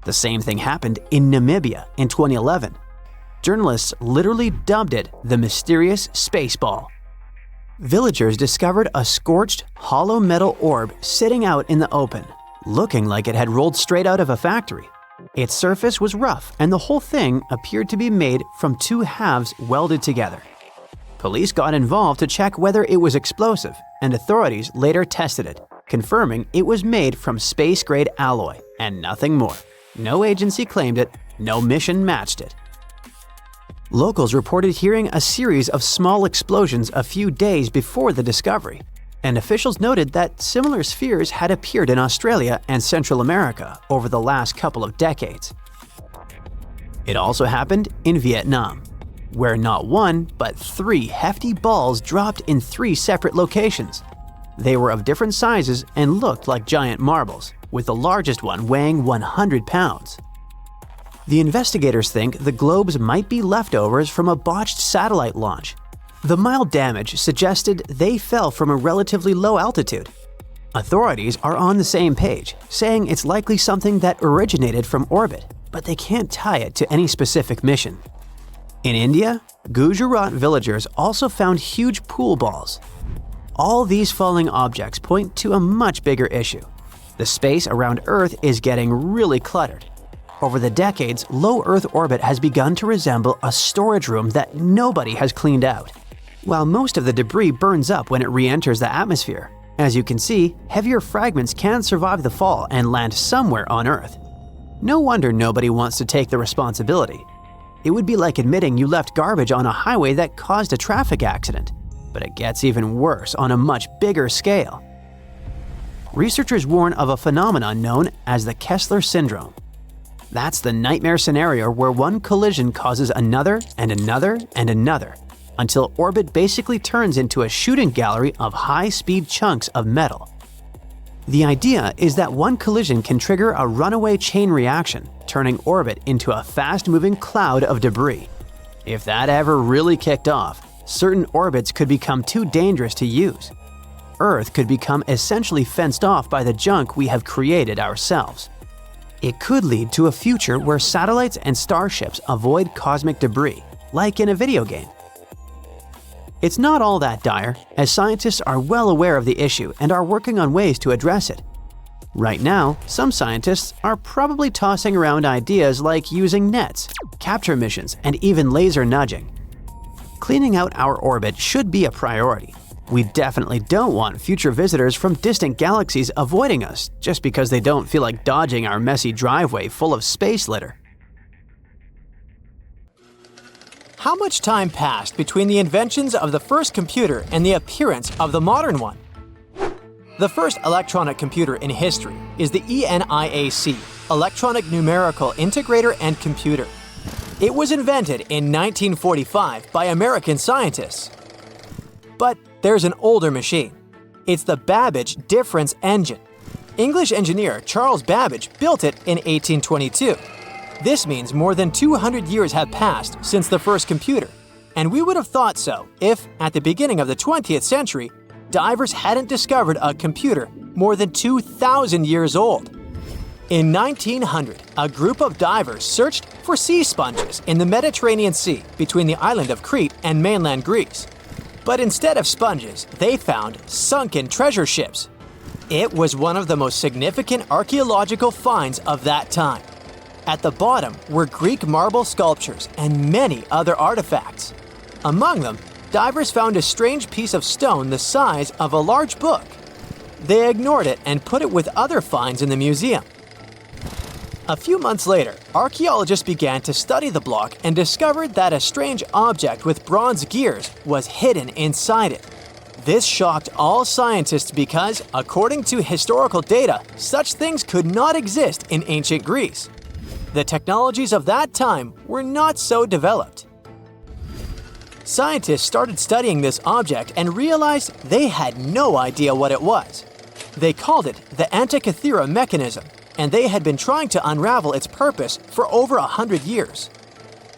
The same thing happened in Namibia in 2011. Journalists literally dubbed it the mysterious space ball. Villagers discovered a scorched, hollow metal orb sitting out in the open, looking like it had rolled straight out of a factory. Its surface was rough, and the whole thing appeared to be made from two halves welded together. Police got involved to check whether it was explosive, and authorities later tested it, confirming it was made from space-grade alloy and nothing more. No agency claimed it, no mission matched it. Locals reported hearing a series of small explosions a few days before the discovery, and officials noted that similar spheres had appeared in Australia and Central America over the last couple of decades. It also happened in Vietnam, where not one, but 3 hefty balls dropped in 3 separate locations. They were of different sizes and looked like giant marbles, with the largest one weighing 100 pounds. The investigators think the globes might be leftovers from a botched satellite launch. The mild damage suggested they fell from a relatively low altitude. Authorities are on the same page, saying it's likely something that originated from orbit, but they can't tie it to any specific mission. In India, Gujarat villagers also found huge pool balls. All these falling objects point to a much bigger issue. The space around Earth is getting really cluttered. Over the decades, low Earth orbit has begun to resemble a storage room that nobody has cleaned out. While most of the debris burns up when it re-enters the atmosphere, as you can see, heavier fragments can survive the fall and land somewhere on Earth. No wonder nobody wants to take the responsibility. It would be like admitting you left garbage on a highway that caused a traffic accident. But it gets even worse on a much bigger scale. Researchers warn of a phenomenon known as the Kessler syndrome. That's the nightmare scenario where one collision causes another and another and another, until orbit basically turns into a shooting gallery of high-speed chunks of metal. The idea is that one collision can trigger a runaway chain reaction, turning orbit into a fast-moving cloud of debris. If that ever really kicked off, certain orbits could become too dangerous to use. Earth could become essentially fenced off by the junk we have created ourselves. It could lead to a future where satellites and starships avoid cosmic debris, like in a video game. It's not all that dire, as scientists are well aware of the issue and are working on ways to address it. Right now, some scientists are probably tossing around ideas like using nets, capture missions, and even laser nudging. Cleaning out our orbit should be a priority. We definitely don't want future visitors from distant galaxies avoiding us just because they don't feel like dodging our messy driveway full of space litter. How much time passed between the inventions of the first computer and the appearance of the modern one? The first electronic computer in history is the ENIAC, Electronic Numerical Integrator and Computer. It was invented in 1945 by American scientists. But there's an older machine. It's the Babbage difference engine. English engineer Charles Babbage built it in 1822. This means more than 200 years have passed since the first computer, and we would have thought so if, at the beginning of the 20th century, divers hadn't discovered a computer more than 2,000 years old. In 1900, a group of divers searched for sea sponges in the Mediterranean Sea between the island of Crete and mainland Greece. But instead of sponges, they found sunken treasure ships. It was one of the most significant archaeological finds of that time. At the bottom were Greek marble sculptures and many other artifacts. Among them, divers found a strange piece of stone the size of a large book. They ignored it and put it with other finds in the museum. A few months later, archaeologists began to study the block and discovered that a strange object with bronze gears was hidden inside it. This shocked all scientists because, according to historical data, such things could not exist in ancient Greece. The technologies of that time were not so developed. Scientists started studying this object and realized they had no idea what it was. They called it the Antikythera mechanism, and they had been trying to unravel its purpose for over 100 years.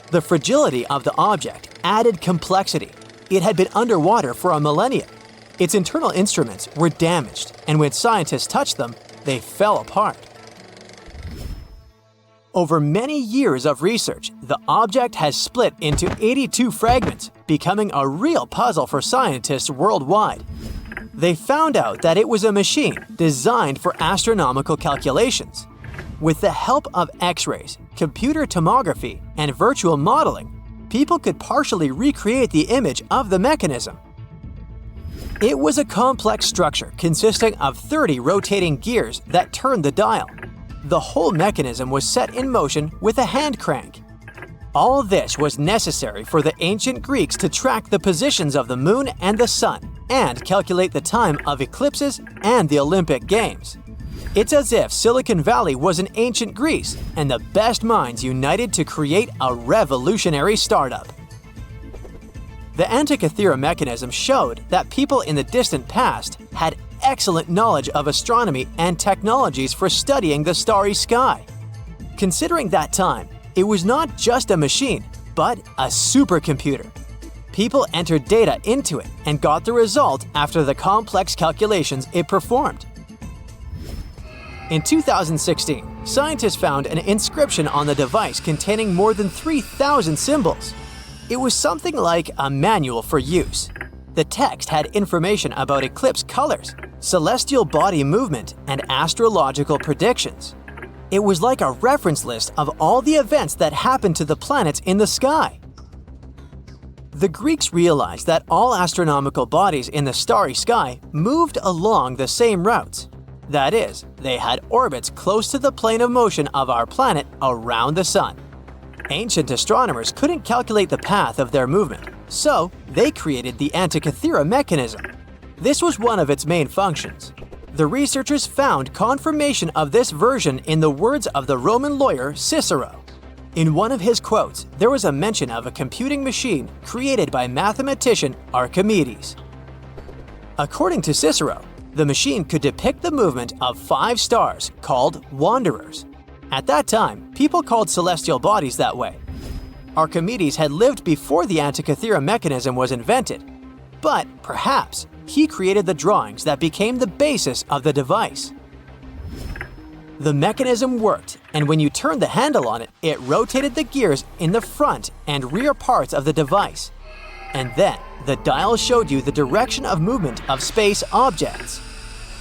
The fragility of the object added complexity. It had been underwater for a millennia. Its internal instruments were damaged, and when scientists touched them, they fell apart. Over many years of research, the object has split into 82 fragments, becoming a real puzzle for scientists worldwide. They found out that it was a machine designed for astronomical calculations. With the help of X-rays, computer tomography, and virtual modeling, people could partially recreate the image of the mechanism. It was a complex structure consisting of 30 rotating gears that turned the dial. The whole mechanism was set in motion with a hand crank. All this was necessary for the ancient Greeks to track the positions of the moon and the sun and calculate the time of eclipses and the Olympic Games. It's as if Silicon Valley was in ancient Greece and the best minds united to create a revolutionary startup. The Antikythera mechanism showed that people in the distant past had excellent knowledge of astronomy and technologies for studying the starry sky. Considering that time, it was not just a machine, but a supercomputer. People entered data into it and got the result after the complex calculations it performed. In 2016, scientists found an inscription on the device containing more than 3,000 symbols. It was something like a manual for use. The text had information about eclipse colors, celestial body movement, and astrological predictions. It was like a reference list of all the events that happened to the planets in the sky. The Greeks realized that all astronomical bodies in the starry sky moved along the same routes. That is, they had orbits close to the plane of motion of our planet around the Sun. Ancient astronomers couldn't calculate the path of their movement, so they created the Antikythera mechanism. This was one of its main functions. The researchers found confirmation of this version in the words of the Roman lawyer Cicero. In one of his quotes, there was a mention of a computing machine created by mathematician Archimedes. According to Cicero, the machine could depict the movement of 5 stars called wanderers. At that time, people called celestial bodies that way. Archimedes had lived before the Antikythera mechanism was invented, but perhaps he created the drawings that became the basis of the device. The mechanism worked, and when you turned the handle on it, it rotated the gears in the front and rear parts of the device. And then, the dial showed you the direction of movement of space objects.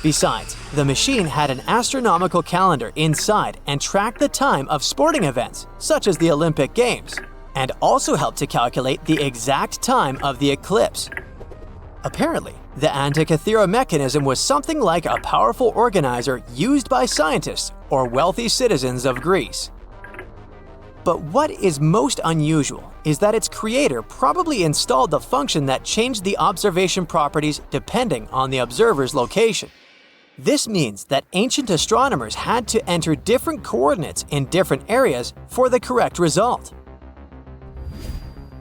Besides, the machine had an astronomical calendar inside and tracked the time of sporting events, such as the Olympic Games, and also helped to calculate the exact time of the eclipse. Apparently, the Antikythera mechanism was something like a powerful organizer used by scientists or wealthy citizens of Greece. But what is most unusual is that its creator probably installed the function that changed the observation properties depending on the observer's location. This means that ancient astronomers had to enter different coordinates in different areas for the correct result.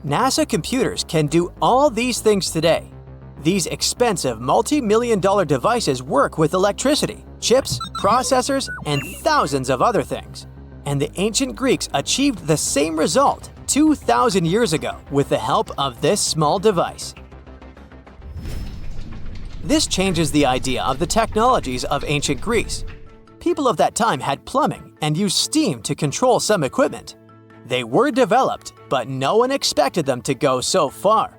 NASA computers can do all these things today. These expensive multi-million-dollar devices work with electricity, chips, processors, and thousands of other things. And the ancient Greeks achieved the same result 2,000 years ago with the help of this small device. This changes the idea of the technologies of ancient Greece. People of that time had plumbing and used steam to control some equipment. They were developed, but no one expected them to go so far.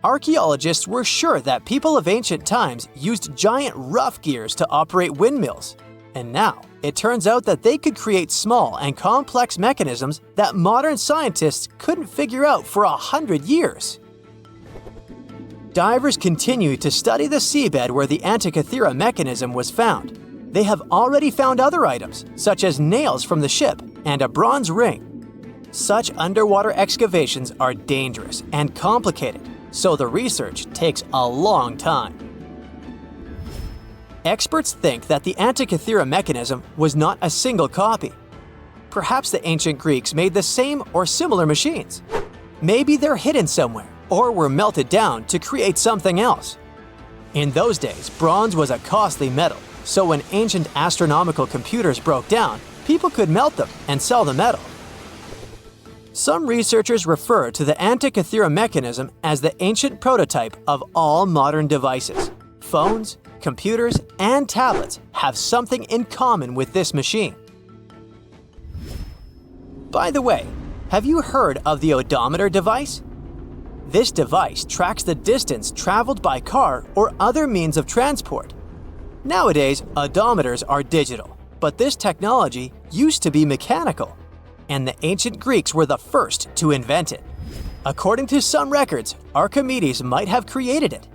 Archaeologists were sure that people of ancient times used giant rough gears to operate windmills. And now, it turns out that they could create small and complex mechanisms that modern scientists couldn't figure out for 100 years. Divers continue to study the seabed where the Antikythera mechanism was found. They have already found other items, such as nails from the ship and a bronze ring. Such underwater excavations are dangerous and complicated, so the research takes a long time. Experts think that the Antikythera mechanism was not a single copy. Perhaps the ancient Greeks made the same or similar machines. Maybe they're hidden somewhere or were melted down to create something else. In those days, bronze was a costly metal, so when ancient astronomical computers broke down, people could melt them and sell the metal. Some researchers refer to the Antikythera mechanism as the ancient prototype of all modern devices. Phones, computers, and tablets have something in common with this machine. By the way, have you heard of the odometer device? This device tracks the distance traveled by car or other means of transport. Nowadays, odometers are digital, but this technology used to be mechanical, and the ancient Greeks were the first to invent it. According to some records, Archimedes might have created it.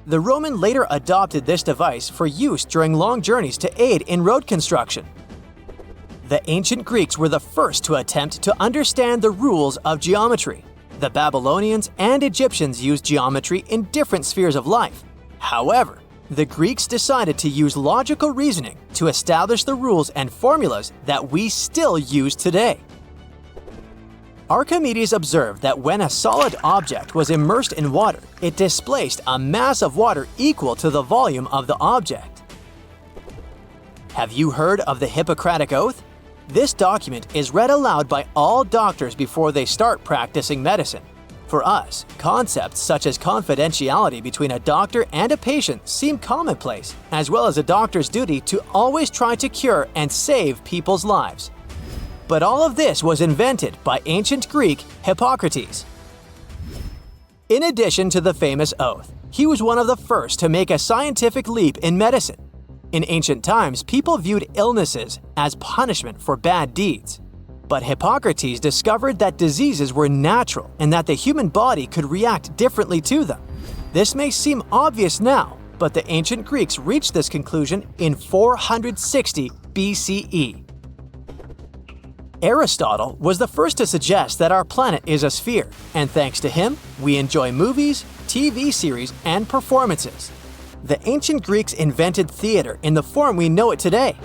The Roman later adopted this device for use during long journeys to aid in road construction. The ancient Greeks were the first to attempt to understand the rules of geometry. The Babylonians and Egyptians used geometry in different spheres of life. However, the Greeks decided to use logical reasoning to establish the rules and formulas that we still use today. Archimedes observed that when a solid object was immersed in water, it displaced a mass of water equal to the volume of the object. Have you heard of the Hippocratic Oath? This document is read aloud by all doctors before they start practicing medicine. For us, concepts such as confidentiality between a doctor and a patient seem commonplace, as well as a doctor's duty to always try to cure and save people's lives. But all of this was invented by ancient Greek Hippocrates. In addition to the famous oath, he was one of the first to make a scientific leap in medicine. In ancient times, people viewed illnesses as punishment for bad deeds. But Hippocrates discovered that diseases were natural and that the human body could react differently to them. This may seem obvious now, but the ancient Greeks reached this conclusion in 460 BCE. Aristotle was the first to suggest that our planet is a sphere, and thanks to him, we enjoy movies, TV series, and performances. The ancient Greeks invented theater in the form we know it today.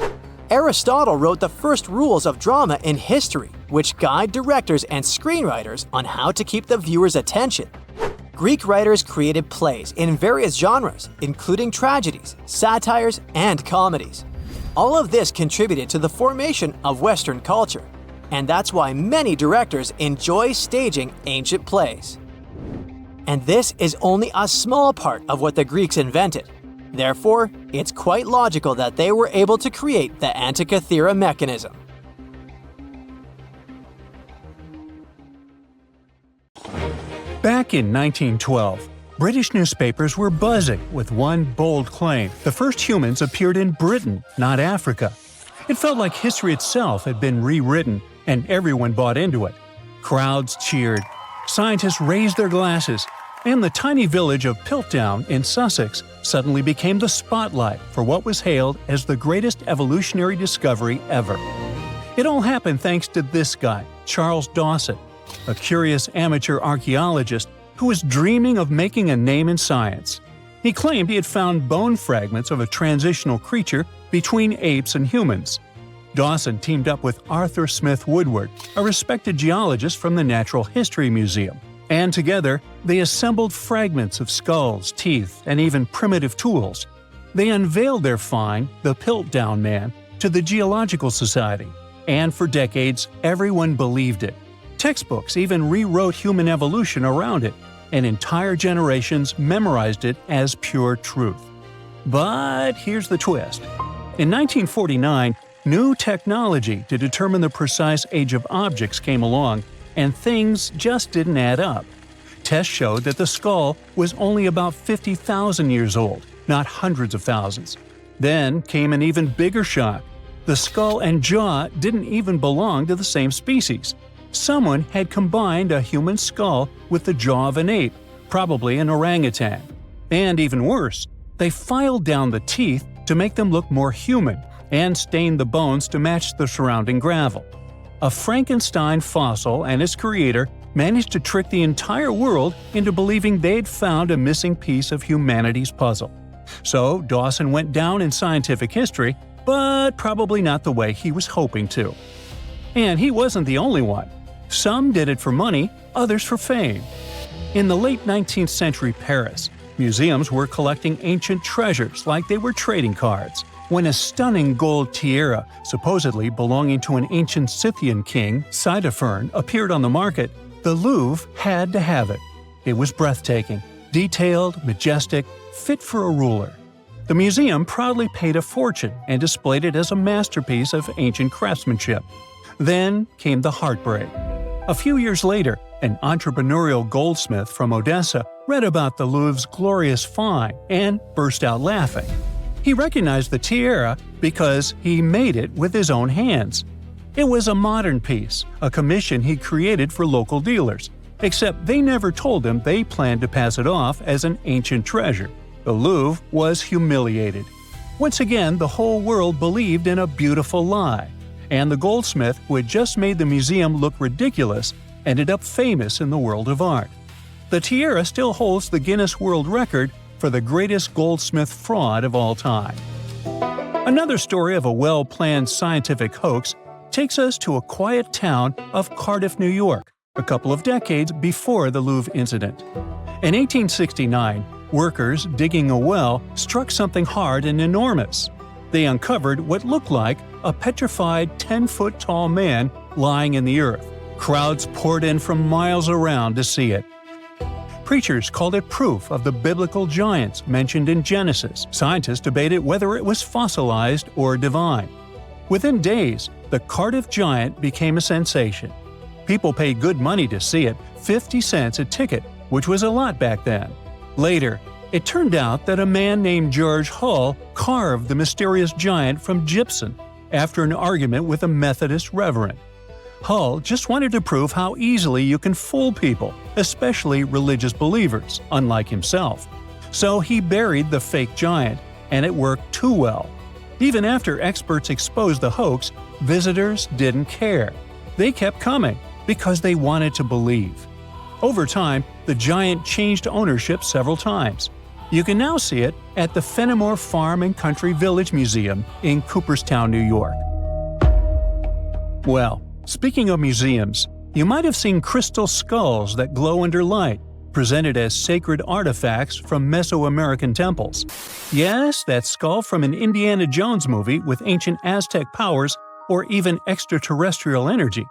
Aristotle wrote the first rules of drama in history, which guide directors and screenwriters on how to keep the viewer's attention. Greek writers created plays in various genres, including tragedies, satires, and comedies. All of this contributed to the formation of Western culture, and that's why many directors enjoy staging ancient plays. And this is only a small part of what the Greeks invented. Therefore, it's quite logical that they were able to create the Antikythera mechanism. Back in 1912, British newspapers were buzzing with one bold claim: the first humans appeared in Britain, not Africa. It felt like history itself had been rewritten, and everyone bought into it. Crowds cheered, scientists raised their glasses, and the tiny village of Piltdown in Sussex suddenly became the spotlight for what was hailed as the greatest evolutionary discovery ever. It all happened thanks to this guy, Charles Dawson, a curious amateur archaeologist who was dreaming of making a name in science. He claimed he had found bone fragments of a transitional creature between apes and humans. Dawson teamed up with Arthur Smith Woodward, a respected geologist from the Natural History Museum, and together they assembled fragments of skulls, teeth, and even primitive tools. They unveiled their find, the Piltdown Man, to the Geological Society, and for decades everyone believed it. Textbooks even rewrote human evolution around it, and entire generations memorized it as pure truth. But here's the twist. In 1949, new technology to determine the precise age of objects came along, and things just didn't add up. Tests showed that the skull was only about 50,000 years old, not hundreds of thousands. Then came an even bigger shock. The skull and jaw didn't even belong to the same species. Someone had combined a human skull with the jaw of an ape, probably an orangutan. And even worse, they filed down the teeth to make them look more human and stained the bones to match the surrounding gravel. A Frankenstein fossil and its creator managed to trick the entire world into believing they'd found a missing piece of humanity's puzzle. So Dawson went down in scientific history, but probably not the way he was hoping to. And he wasn't the only one. Some did it for money, others for fame. In the late 19th century Paris, museums were collecting ancient treasures like they were trading cards. When a stunning gold tiara, supposedly belonging to an ancient Scythian king, Ctesiphon, appeared on the market, the Louvre had to have it. It was breathtaking, detailed, majestic, fit for a ruler. The museum proudly paid a fortune and displayed it as a masterpiece of ancient craftsmanship. Then came the heartbreak. A few years later, an entrepreneurial goldsmith from Odessa read about the Louvre's glorious find and burst out laughing. He recognized the tiara because he made it with his own hands. It was a modern piece, a commission he created for local dealers, except they never told him they planned to pass it off as an ancient treasure. The Louvre was humiliated. Once again, the whole world believed in a beautiful lie, and the goldsmith who had just made the museum look ridiculous ended up famous in the world of art. The tiara still holds the Guinness World Record for the greatest goldsmith fraud of all time. Another story of a well-planned scientific hoax takes us to a quiet town of Cardiff, New York, a couple of decades before the Louvre incident. In 1869, workers digging a well struck something hard and enormous. They uncovered what looked like a petrified 10-foot-tall man lying in the earth. Crowds poured in from miles around to see it. Preachers called it proof of the biblical giants mentioned in Genesis. Scientists debated whether it was fossilized or divine. Within days, the Cardiff Giant became a sensation. People paid good money to see it, 50 cents a ticket, which was a lot back then. Later, it turned out that a man named George Hull carved the mysterious giant from gypsum after an argument with a Methodist reverend. Hull just wanted to prove how easily you can fool people, especially religious believers, unlike himself. So he buried the fake giant, and it worked too well. Even after experts exposed the hoax, visitors didn't care. They kept coming because they wanted to believe. Over time, the giant changed ownership several times. You can now see it at the Fenimore Farm and Country Village Museum in Cooperstown, New York. Well, speaking of museums, you might have seen crystal skulls that glow under light, presented as sacred artifacts from Mesoamerican temples. Yes, that skull from an Indiana Jones movie with ancient Aztec powers or even extraterrestrial energy.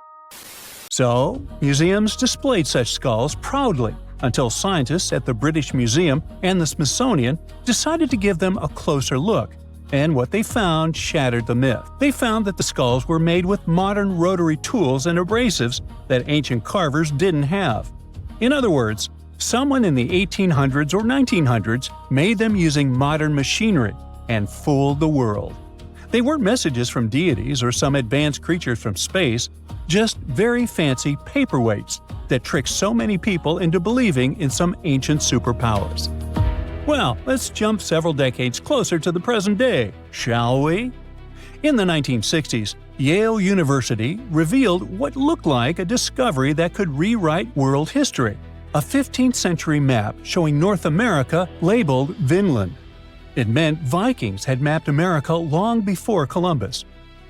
So, museums displayed such skulls proudly until scientists at the British Museum and the Smithsonian decided to give them a closer look. And what they found shattered the myth. They found that the skulls were made with modern rotary tools and abrasives that ancient carvers didn't have. In other words, someone in the 1800s or 1900s made them using modern machinery and fooled the world. They weren't messages from deities or some advanced creatures from space, just very fancy paperweights that tricked so many people into believing in some ancient superpowers. Well, let's jump several decades closer to the present day, shall we? In the 1960s, Yale University revealed what looked like a discovery that could rewrite world history: a 15th century map showing North America labeled Vinland. It meant Vikings had mapped America long before Columbus.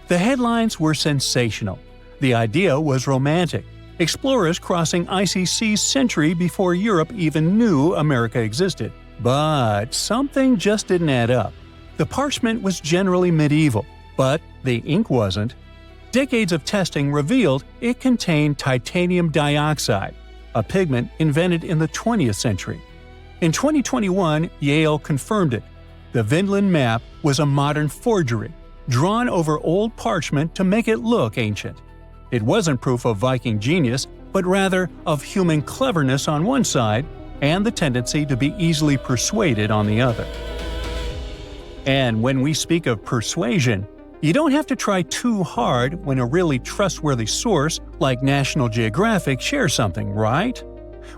The headlines were sensational. The idea was romantic. Explorers crossing icy seas century before Europe even knew America existed. But something just didn't add up. The parchment was generally medieval, but the ink wasn't. Decades of testing revealed it contained titanium dioxide, a pigment invented in the 20th century. In 2021, Yale confirmed it. The Vinland map was a modern forgery, drawn over old parchment to make it look ancient. It wasn't proof of Viking genius, but rather of human cleverness on one side and the tendency to be easily persuaded on the other. And when we speak of persuasion, you don't have to try too hard when a really trustworthy source like National Geographic shares something, right?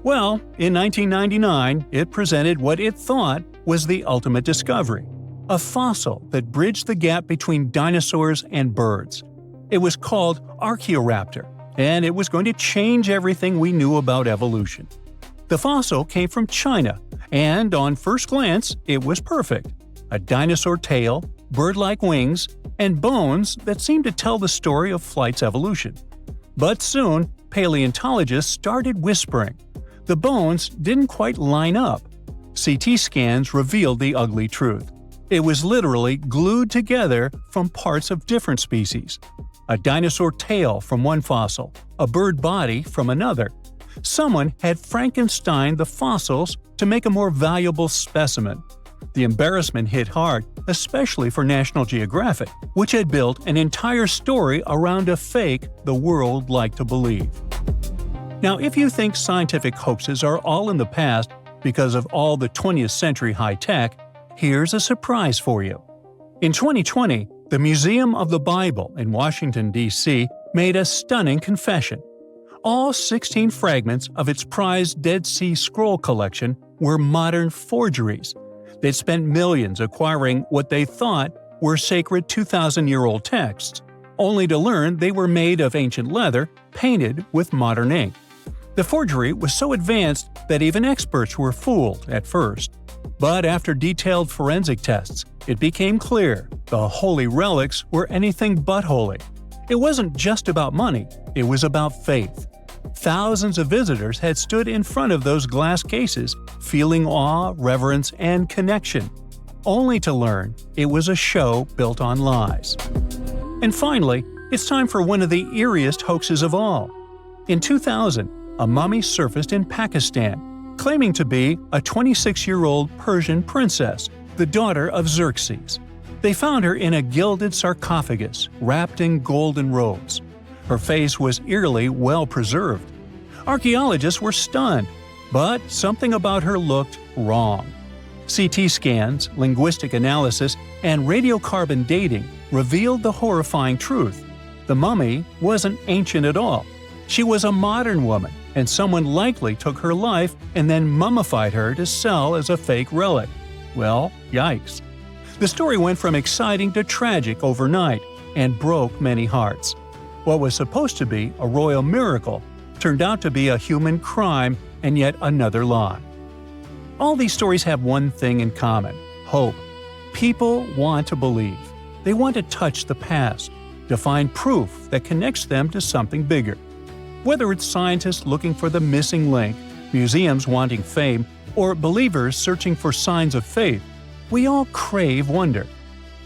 Well, in 1999, it presented what it thought was the ultimate discovery: a fossil that bridged the gap between dinosaurs and birds. It was called Archaeoraptor, and it was going to change everything we knew about evolution. The fossil came from China, and on first glance, it was perfect. A dinosaur tail, bird-like wings, and bones that seemed to tell the story of flight's evolution. But soon, paleontologists started whispering. The bones didn't quite line up. CT scans revealed the ugly truth. It was literally glued together from parts of different species. A dinosaur tail from one fossil, a bird body from another. Someone had Frankensteined the fossils to make a more valuable specimen. The embarrassment hit hard, especially for National Geographic, which had built an entire story around a fake the world liked to believe. Now, if you think scientific hoaxes are all in the past because of all the 20th century high-tech, here's a surprise for you. In 2020, the Museum of the Bible in Washington, D.C. made a stunning confession. All 16 fragments of its prized Dead Sea Scroll collection were modern forgeries. They'd spent millions acquiring what they thought were sacred 2,000-year-old texts, only to learn they were made of ancient leather painted with modern ink. The forgery was so advanced that even experts were fooled at first. But after detailed forensic tests, it became clear the holy relics were anything but holy. It wasn't just about money, it was about faith. Thousands of visitors had stood in front of those glass cases, feeling awe, reverence, and connection, only to learn it was a show built on lies. And finally, it's time for one of the eeriest hoaxes of all. In 2000, a mummy surfaced in Pakistan. claiming to be a 26-year-old Persian princess, the daughter of Xerxes. They found her in a gilded sarcophagus wrapped in golden robes. Her face was eerily well preserved. Archaeologists were stunned, but something about her looked wrong. CT scans, linguistic analysis, and radiocarbon dating revealed the horrifying truth. The mummy wasn't ancient at all. She was a modern woman, and someone likely took her life and then mummified her to sell as a fake relic. Well, yikes. The story went from exciting to tragic overnight and broke many hearts. What was supposed to be a royal miracle turned out to be a human crime and yet another lie. All these stories have one thing in common: hope. People want to believe. They want to touch the past, to find proof that connects them to something bigger. Whether it's scientists looking for the missing link, museums wanting fame, or believers searching for signs of faith, we all crave wonder.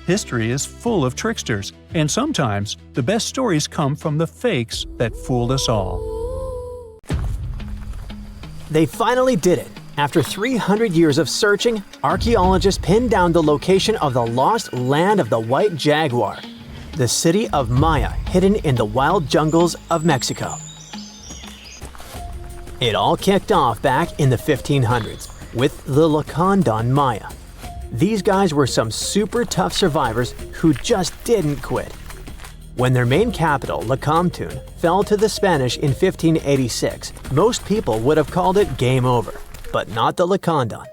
History is full of tricksters, and sometimes the best stories come from the fakes that fooled us all. They finally did it. After 300 years of searching, archaeologists pinned down the location of the lost land of the white jaguar, the city of Maya hidden in the wild jungles of Mexico. It all kicked off back in the 1500s with the Lacandon Maya. These guys were some super tough survivors who just didn't quit. When their main capital, Lacamtun, fell to the Spanish in 1586, most people would have called it game over. But not the Lacandon.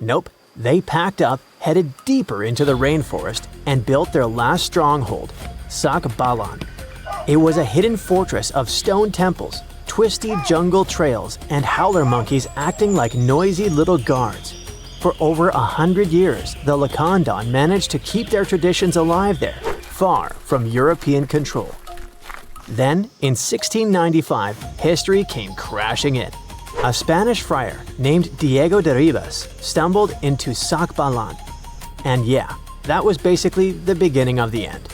Nope, they packed up, headed deeper into the rainforest, and built their last stronghold, Sacbalan. It was a hidden fortress of stone temples, twisty jungle trails, and howler monkeys acting like noisy little guards. For over 100 years, the Lacandon managed to keep their traditions alive there, far from European control. Then, in 1695, history came crashing in. A Spanish friar named Diego de Ribas stumbled into Sacbalan. And yeah, that was basically the beginning of the end.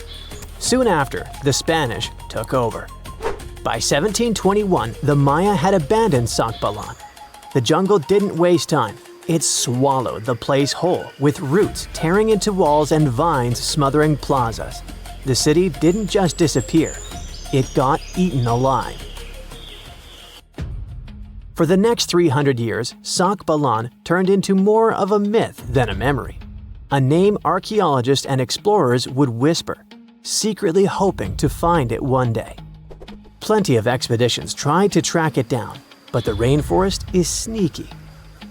Soon after, the Spanish took over. By 1721, the Maya had abandoned Sacbalan. The jungle didn't waste time. It swallowed the place whole, with roots tearing into walls and vines smothering plazas. The city didn't just disappear, it got eaten alive. For the next 300 years, Sacbalan turned into more of a myth than a memory. A name archaeologists and explorers would whisper, secretly hoping to find it one day. Plenty of expeditions tried to track it down, but the rainforest is sneaky.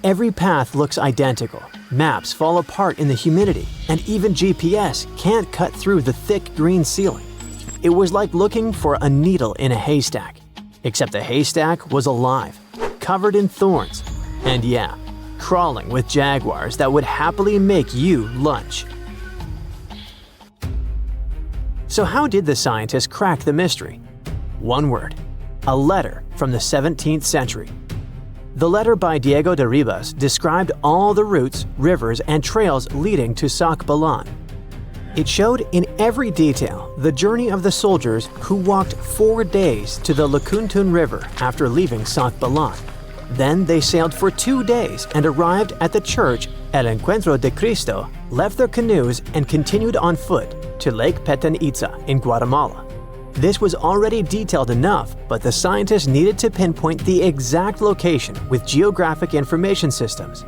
Every path looks identical, maps fall apart in the humidity, and even GPS can't cut through the thick green ceiling. It was like looking for a needle in a haystack, except the haystack was alive, covered in thorns, and yeah, crawling with jaguars that would happily make you lunch. So how did the scientists crack the mystery? One word: a letter from the 17th century. The letter by Diego de Ribas described all the routes, rivers, and trails leading to Sacbalan. It showed in every detail the journey of the soldiers who walked 4 days to the Lacandon River after leaving Sacbalan. Then they sailed for 2 days and arrived at the church El Encuentro de Cristo, left their canoes, and continued on foot to Lake Petén Itzá in Guatemala. This was already detailed enough, but the scientists needed to pinpoint the exact location with geographic information systems.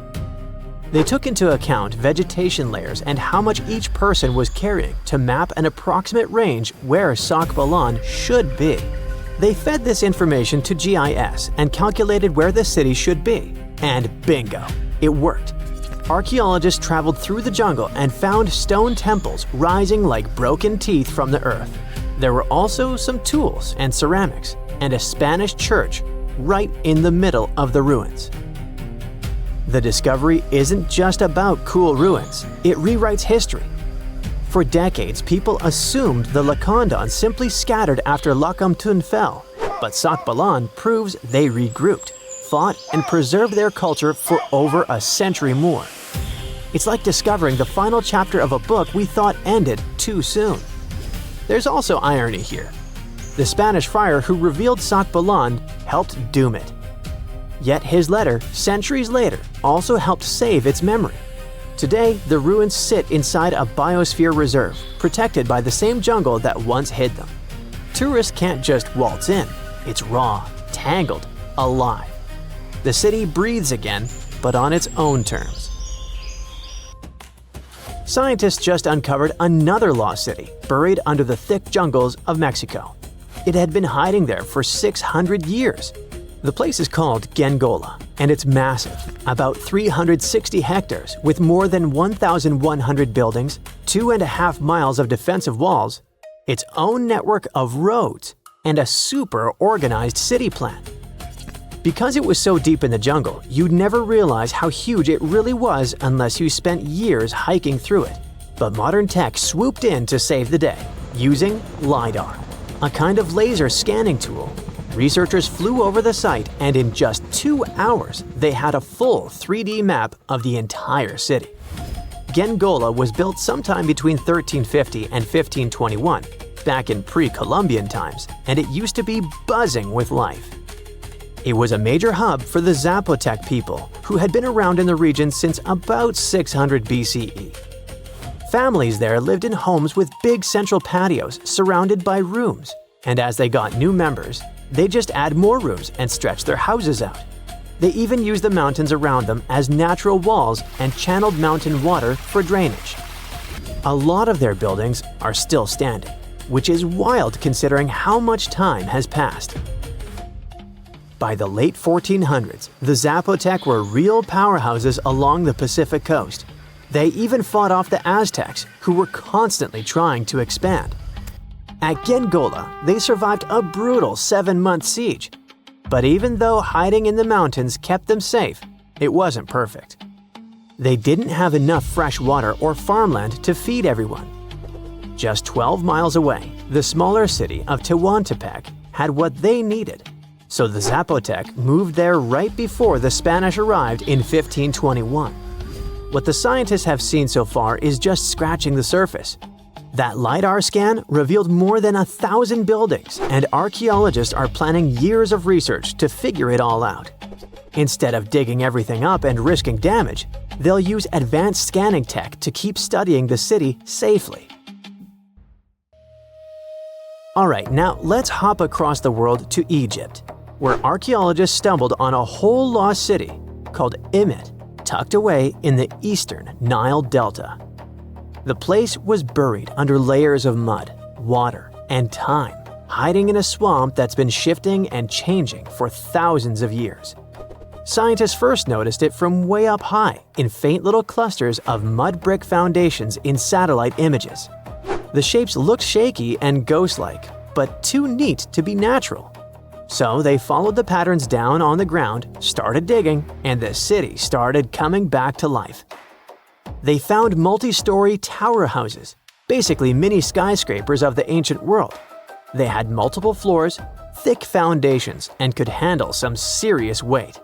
They took into account vegetation layers and how much each person was carrying to map an approximate range where Sacbalan should be. They fed this information to GIS and calculated where the city should be. And bingo, it worked. Archaeologists traveled through the jungle and found stone temples rising like broken teeth from the earth. There were also some tools and ceramics, and a Spanish church right in the middle of the ruins. The discovery isn't just about cool ruins, it rewrites history. For decades, people assumed the Lacandon simply scattered after Lacamtun fell, but Sacbalan proves they regrouped, fought, and preserved their culture for over a century more. It's like discovering the final chapter of a book we thought ended too soon. There's also irony here. The Spanish friar who revealed Sacbalan helped doom it. Yet his letter, centuries later, also helped save its memory. Today, the ruins sit inside a biosphere reserve, protected by the same jungle that once hid them. Tourists can't just waltz in. It's raw, tangled, alive. The city breathes again, but on its own terms. Scientists just uncovered another lost city, buried under the thick jungles of Mexico. It had been hiding there for 600 years. The place is called Gengola, and it's massive, about 360 hectares with more than 1,100 buildings, 2.5 miles of defensive walls, its own network of roads, and a super organized city plan. Because it was so deep in the jungle, you'd never realize how huge it really was unless you spent years hiking through it. But modern tech swooped in to save the day, using LiDAR, a kind of laser scanning tool. Researchers flew over the site, and in just 2 hours, they had a full 3D map of the entire city. Gengola was built sometime between 1350 and 1521, back in pre-Columbian times, and it used to be buzzing with life. It was a major hub for the Zapotec people, who had been around in the region since about 600 BCE. Families there lived in homes with big central patios surrounded by rooms, and as they got new members, they just add more rooms and stretch their houses out. They even used the mountains around them as natural walls and channeled mountain water for drainage. A lot of their buildings are still standing, which is wild considering how much time has passed. By the late 1400s, the Zapotec were real powerhouses along the Pacific coast. They even fought off the Aztecs, who were constantly trying to expand. At Gengola, they survived a brutal 7-month siege. But even though hiding in the mountains kept them safe, it wasn't perfect. They didn't have enough fresh water or farmland to feed everyone. Just 12 miles away, the smaller city of Tehuantepec had what they needed. So the Zapotec moved there right before the Spanish arrived in 1521. What the scientists have seen so far is just scratching the surface. That LiDAR scan revealed more than 1,000 buildings, and archaeologists are planning years of research to figure it all out. Instead of digging everything up and risking damage, they'll use advanced scanning tech to keep studying the city safely. Alright, now let's hop across the world to Egypt, where archaeologists stumbled on a whole lost city called Imet, tucked away in the eastern Nile Delta. The place was buried under layers of mud, water, and time, hiding in a swamp that's been shifting and changing for thousands of years. Scientists first noticed it from way up high in faint little clusters of mud brick foundations in satellite images. The shapes looked shaky and ghost-like, but too neat to be natural. So they followed the patterns down on the ground, started digging, and the city started coming back to life. They found multi-story tower houses, basically mini skyscrapers of the ancient world. They had multiple floors, thick foundations, and could handle some serious weight.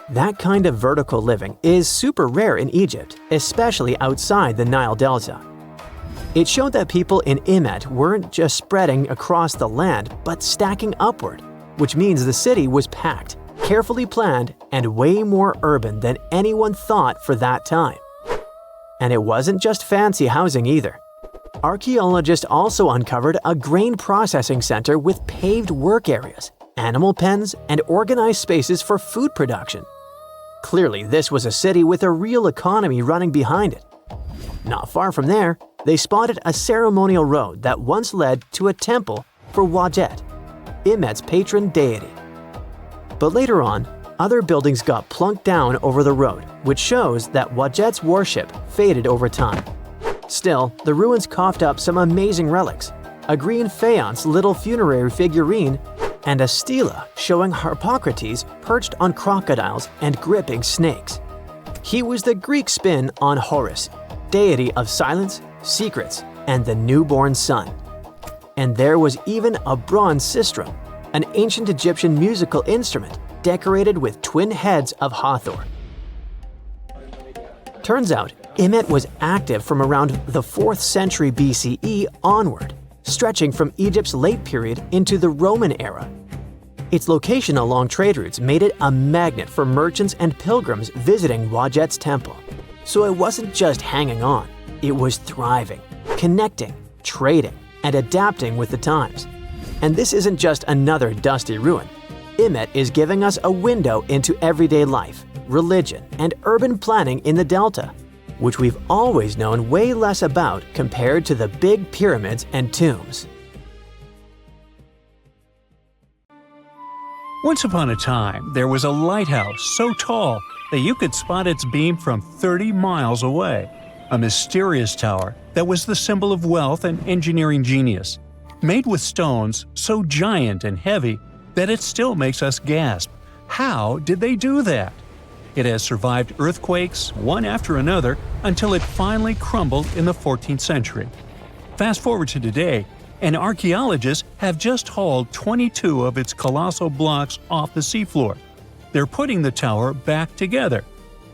That kind of vertical living is super rare in Egypt, especially outside the Nile Delta. It showed that people in Imet weren't just spreading across the land, but stacking upward, which means the city was packed, carefully planned, and way more urban than anyone thought for that time. And it wasn't just fancy housing either. Archaeologists also uncovered a grain processing center with paved work areas, animal pens, and organized spaces for food production. Clearly, this was a city with a real economy running behind it. Not far from there, they spotted a ceremonial road that once led to a temple for Wadjet, Imet's patron deity. But later on, other buildings got plunked down over the road, which shows that Wadjet's worship faded over time. Still, the ruins coughed up some amazing relics, a green faience little funerary figurine, and a stela showing Harpocrates perched on crocodiles and gripping snakes. He was the Greek spin on Horus, deity of silence, secrets, and the newborn sun. And there was even a bronze sistrum, an ancient Egyptian musical instrument decorated with twin heads of Hathor. Turns out, Imet was active from around the 4th century BCE onward, stretching from Egypt's late period into the Roman era. Its location along trade routes made it a magnet for merchants and pilgrims visiting Wajet's temple. So it wasn't just hanging on, it was thriving, connecting, trading, and adapting with the times. And this isn't just another dusty ruin. Imet is giving us a window into everyday life, religion, and urban planning in the Delta, which we've always known way less about compared to the big pyramids and tombs. Once upon a time, there was a lighthouse so tall that you could spot its beam from 30 miles away. A mysterious tower that was the symbol of wealth and engineering genius, made with stones so giant and heavy that it still makes us gasp. How did they do that? It has survived earthquakes, one after another, until it finally crumbled in the 14th century. Fast forward to today, and archaeologists have just hauled 22 of its colossal blocks off the seafloor. They're putting the tower back together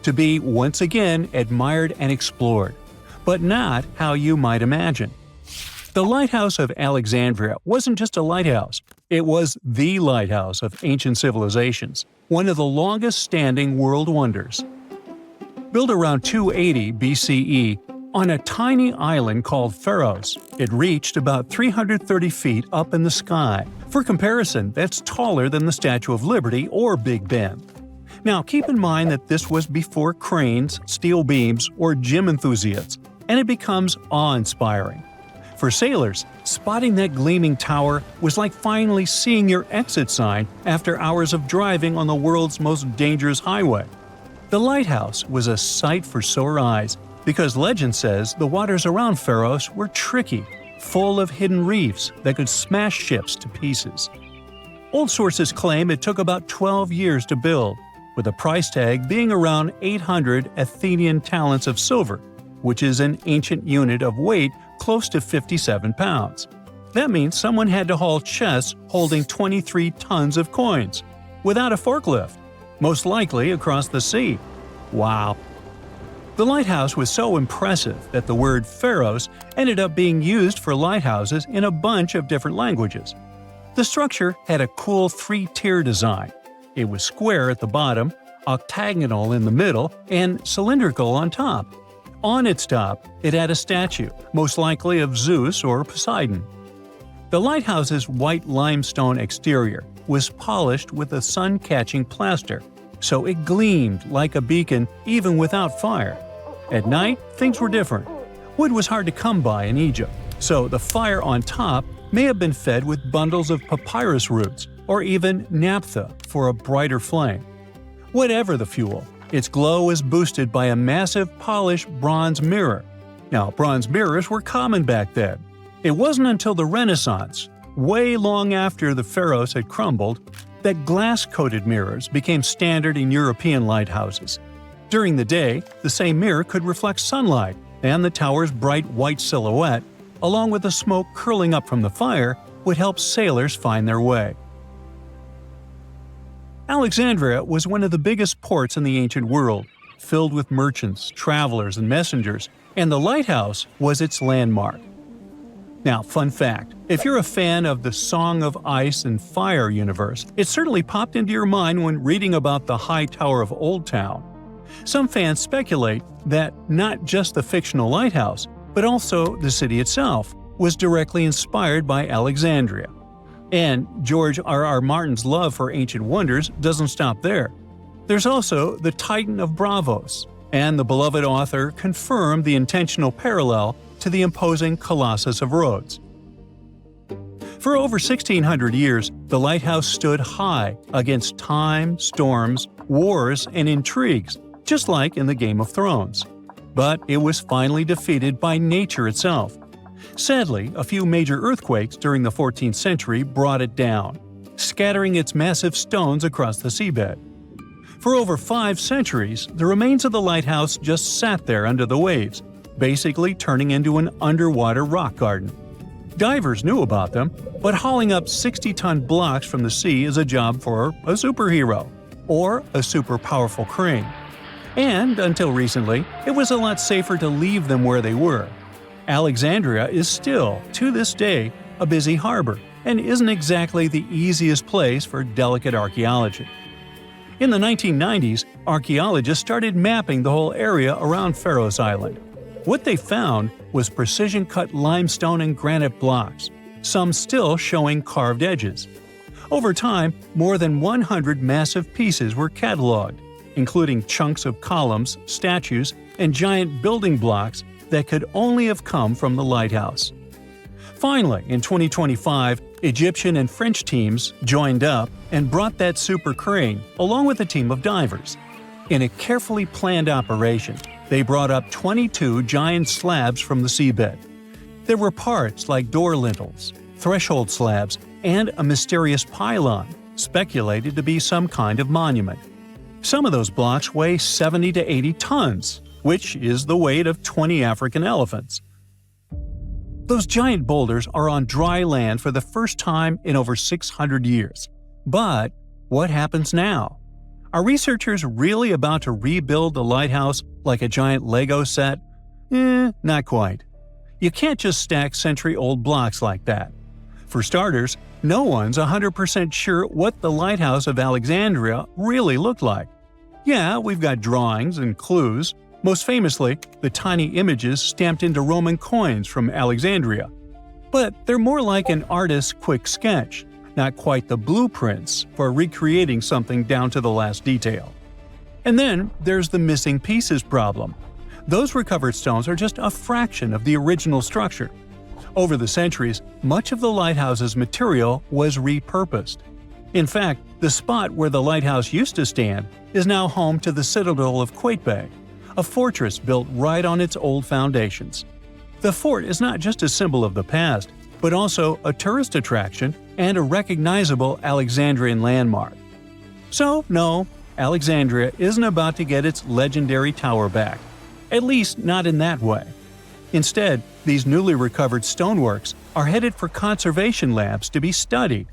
to be once again admired and explored, but not how you might imagine. The Lighthouse of Alexandria wasn't just a lighthouse, it was the lighthouse of ancient civilizations, one of the longest-standing world wonders. Built around 280 BCE, on a tiny island called Pharos, it reached about 330 feet up in the sky. For comparison, that's taller than the Statue of Liberty or Big Ben. Now, keep in mind that this was before cranes, steel beams, or gym enthusiasts, and it becomes awe-inspiring. For sailors, spotting that gleaming tower was like finally seeing your exit sign after hours of driving on the world's most dangerous highway. The lighthouse was a sight for sore eyes, because legend says the waters around Pharos were tricky, full of hidden reefs that could smash ships to pieces. Old sources claim it took about 12 years to build, with the price tag being around 800 Athenian talents of silver, which is an ancient unit of weight close to 57 pounds. That means someone had to haul chests holding 23 tons of coins, without a forklift, most likely across the sea. Wow! The lighthouse was so impressive that the word Pharos ended up being used for lighthouses in a bunch of different languages. The structure had a cool three-tier design. It was square at the bottom, octagonal in the middle, and cylindrical on top. On its top, it had a statue, most likely of Zeus or Poseidon. The lighthouse's white limestone exterior was polished with a sun-catching plaster, so it gleamed like a beacon even without fire. At night, things were different. Wood was hard to come by in Egypt, so the fire on top may have been fed with bundles of papyrus roots or even naphtha for a brighter flame. Whatever the fuel, its glow was boosted by a massive polished bronze mirror. Now, bronze mirrors were common back then. It wasn't until the Renaissance, way long after the Pharos had crumbled, that glass-coated mirrors became standard in European lighthouses. During the day, the same mirror could reflect sunlight, and the tower's bright white silhouette, along with the smoke curling up from the fire, would help sailors find their way. Alexandria was one of the biggest ports in the ancient world, filled with merchants, travelers, and messengers, and the lighthouse was its landmark. Now, fun fact, if you're a fan of the Song of Ice and Fire universe, it certainly popped into your mind when reading about the High Tower of Old Town. Some fans speculate that not just the fictional lighthouse, but also the city itself, was directly inspired by Alexandria. And George R.R. Martin's love for ancient wonders doesn't stop there. There's also the Titan of Bravos, and the beloved author confirmed the intentional parallel to the imposing Colossus of Rhodes. For over 1,600 years, the lighthouse stood high against time, storms, wars, and intrigues, just like in the Game of Thrones. But it was finally defeated by nature itself. Sadly, a few major earthquakes during the 14th century brought it down, scattering its massive stones across the seabed. For over 5 centuries, the remains of the lighthouse just sat there under the waves, basically turning into an underwater rock garden. Divers knew about them, but hauling up 60-ton blocks from the sea is a job for a superhero, or a super powerful crane. And, until recently, it was a lot safer to leave them where they were. Alexandria is still, to this day, a busy harbor, and isn't exactly the easiest place for delicate archaeology. In the 1990s, archaeologists started mapping the whole area around Pharos Island. What they found was precision-cut limestone and granite blocks, some still showing carved edges. Over time, more than 100 massive pieces were cataloged, including chunks of columns, statues, and giant building blocks that could only have come from the lighthouse. Finally, in 2025, Egyptian and French teams joined up and brought that super crane along with a team of divers. In a carefully planned operation, they brought up 22 giant slabs from the seabed. There were parts like door lintels, threshold slabs, and a mysterious pylon, speculated to be some kind of monument. Some of those blocks weigh 70 to 80 tons, which is the weight of 20 African elephants. Those giant boulders are on dry land for the first time in over 600 years. But what happens now? Are researchers really about to rebuild the lighthouse like a giant Lego set? Not quite. You can't just stack century-old blocks like that. For starters, no one's 100% sure what the Lighthouse of Alexandria really looked like. Yeah, we've got drawings and clues, most famously, the tiny images stamped into Roman coins from Alexandria. But they're more like an artist's quick sketch, not quite the blueprints for recreating something down to the last detail. And then there's the missing pieces problem. Those recovered stones are just a fraction of the original structure. Over the centuries, much of the lighthouse's material was repurposed. In fact, the spot where the lighthouse used to stand is now home to the citadel of Qaitbay, a fortress built right on its old foundations. The fort is not just a symbol of the past, but also a tourist attraction and a recognizable Alexandrian landmark. So, no, Alexandria isn't about to get its legendary tower back. At least not in that way. Instead, these newly recovered stoneworks are headed for conservation labs to be studied.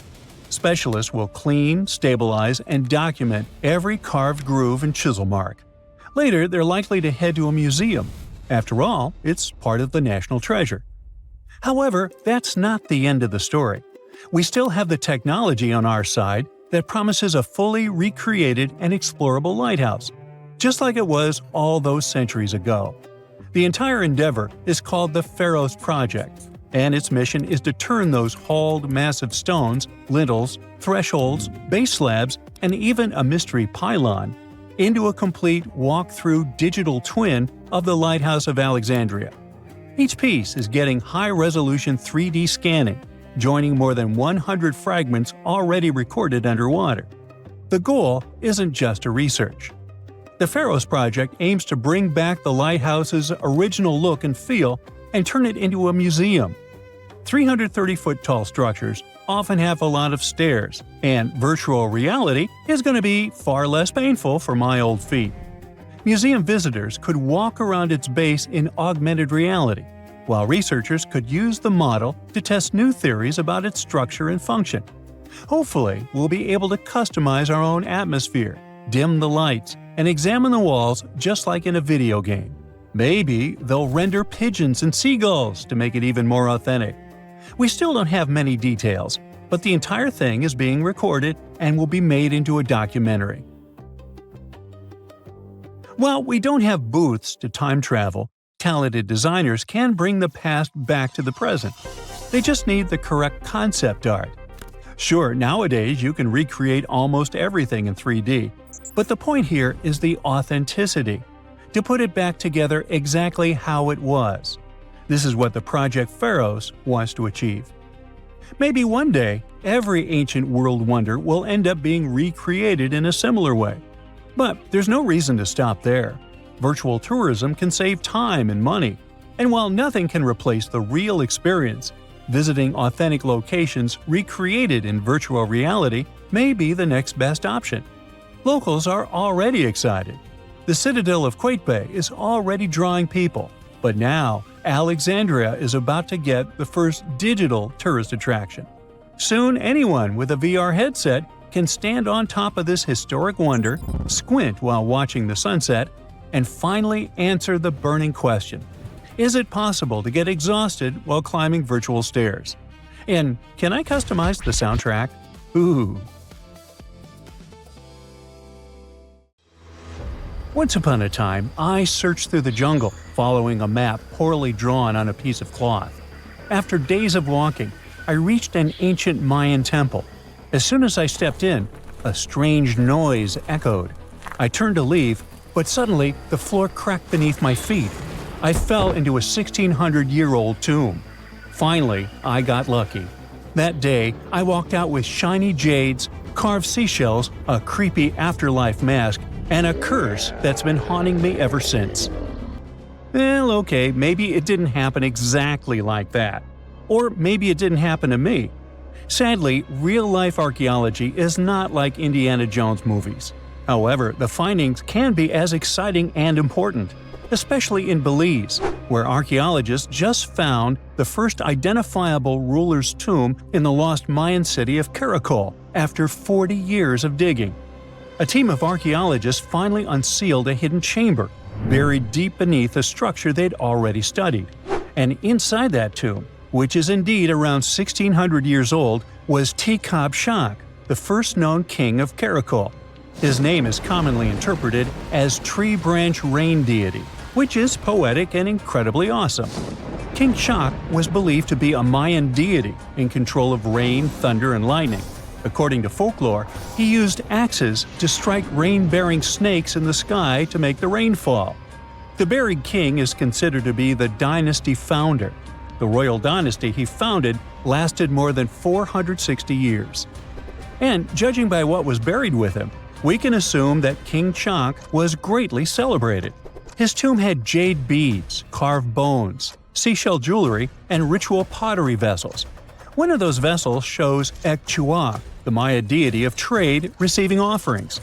Specialists will clean, stabilize, and document every carved groove and chisel mark. Later, they're likely to head to a museum. After all, it's part of the national treasure. However, that's not the end of the story. We still have the technology on our side that promises a fully recreated and explorable lighthouse, just like it was all those centuries ago. The entire endeavor is called the Pharos Project, and its mission is to turn those hauled massive stones, lintels, thresholds, base slabs, and even a mystery pylon into a complete walk-through digital twin of the Lighthouse of Alexandria. Each piece is getting high-resolution 3D scanning, joining more than 100 fragments already recorded underwater. The goal isn't just a research. The Pharos Project aims to bring back the lighthouse's original look and feel and turn it into a museum. 330-foot-tall structures often have a lot of stairs, and virtual reality is going to be far less painful for my old feet. Museum visitors could walk around its base in augmented reality, while researchers could use the model to test new theories about its structure and function. Hopefully, we'll be able to customize our own atmosphere, dim the lights, and examine the walls just like in a video game. Maybe they'll render pigeons and seagulls to make it even more authentic. We still don't have many details, but the entire thing is being recorded and will be made into a documentary. While we don't have booths to time travel, talented designers can bring the past back to the present. They just need the correct concept art. Sure, nowadays you can recreate almost everything in 3D, but the point here is the authenticity, to put it back together exactly how it was. This is what the Project Pharos wants to achieve. Maybe one day, every ancient world wonder will end up being recreated in a similar way. But there's no reason to stop there. Virtual tourism can save time and money, and while nothing can replace the real experience, visiting authentic locations recreated in virtual reality may be the next best option. Locals are already excited. The citadel of Qaitbay is already drawing people, but now Alexandria is about to get the first digital tourist attraction. Soon, anyone with a VR headset can stand on top of this historic wonder, squint while watching the sunset, and finally answer the burning question: is it possible to get exhausted while climbing virtual stairs? And can I customize the soundtrack? Ooh. Once upon a time, I searched through the jungle, following a map poorly drawn on a piece of cloth. After days of walking, I reached an ancient Mayan temple. As soon as I stepped in, a strange noise echoed. I turned to leave, but suddenly the floor cracked beneath my feet. I fell into a 1600-year-old tomb. Finally, I got lucky. That day, I walked out with shiny jades, carved seashells, a creepy afterlife mask, and a curse that's been haunting me ever since. Well, okay, maybe it didn't happen exactly like that. Or maybe it didn't happen to me. Sadly, real-life archaeology is not like Indiana Jones movies. However, the findings can be as exciting and important, especially in Belize, where archaeologists just found the first identifiable ruler's tomb in the lost Mayan city of Caracol after 40 years of digging. A team of archaeologists finally unsealed a hidden chamber, buried deep beneath a structure they'd already studied. And inside that tomb, which is indeed around 1600 years old, was Tikab Shak, the first known king of Caracol. His name is commonly interpreted as Tree Branch Rain Deity, which is poetic and incredibly awesome. King Shak was believed to be a Mayan deity in control of rain, thunder, and lightning. According to folklore, he used axes to strike rain-bearing snakes in the sky to make the rain fall. The buried king is considered to be the dynasty founder. The royal dynasty he founded lasted more than 460 years. And judging by what was buried with him, we can assume that King Shak was greatly celebrated. His tomb had jade beads, carved bones, seashell jewelry, and ritual pottery vessels. One of those vessels shows Ekchua, the Maya deity of trade, receiving offerings.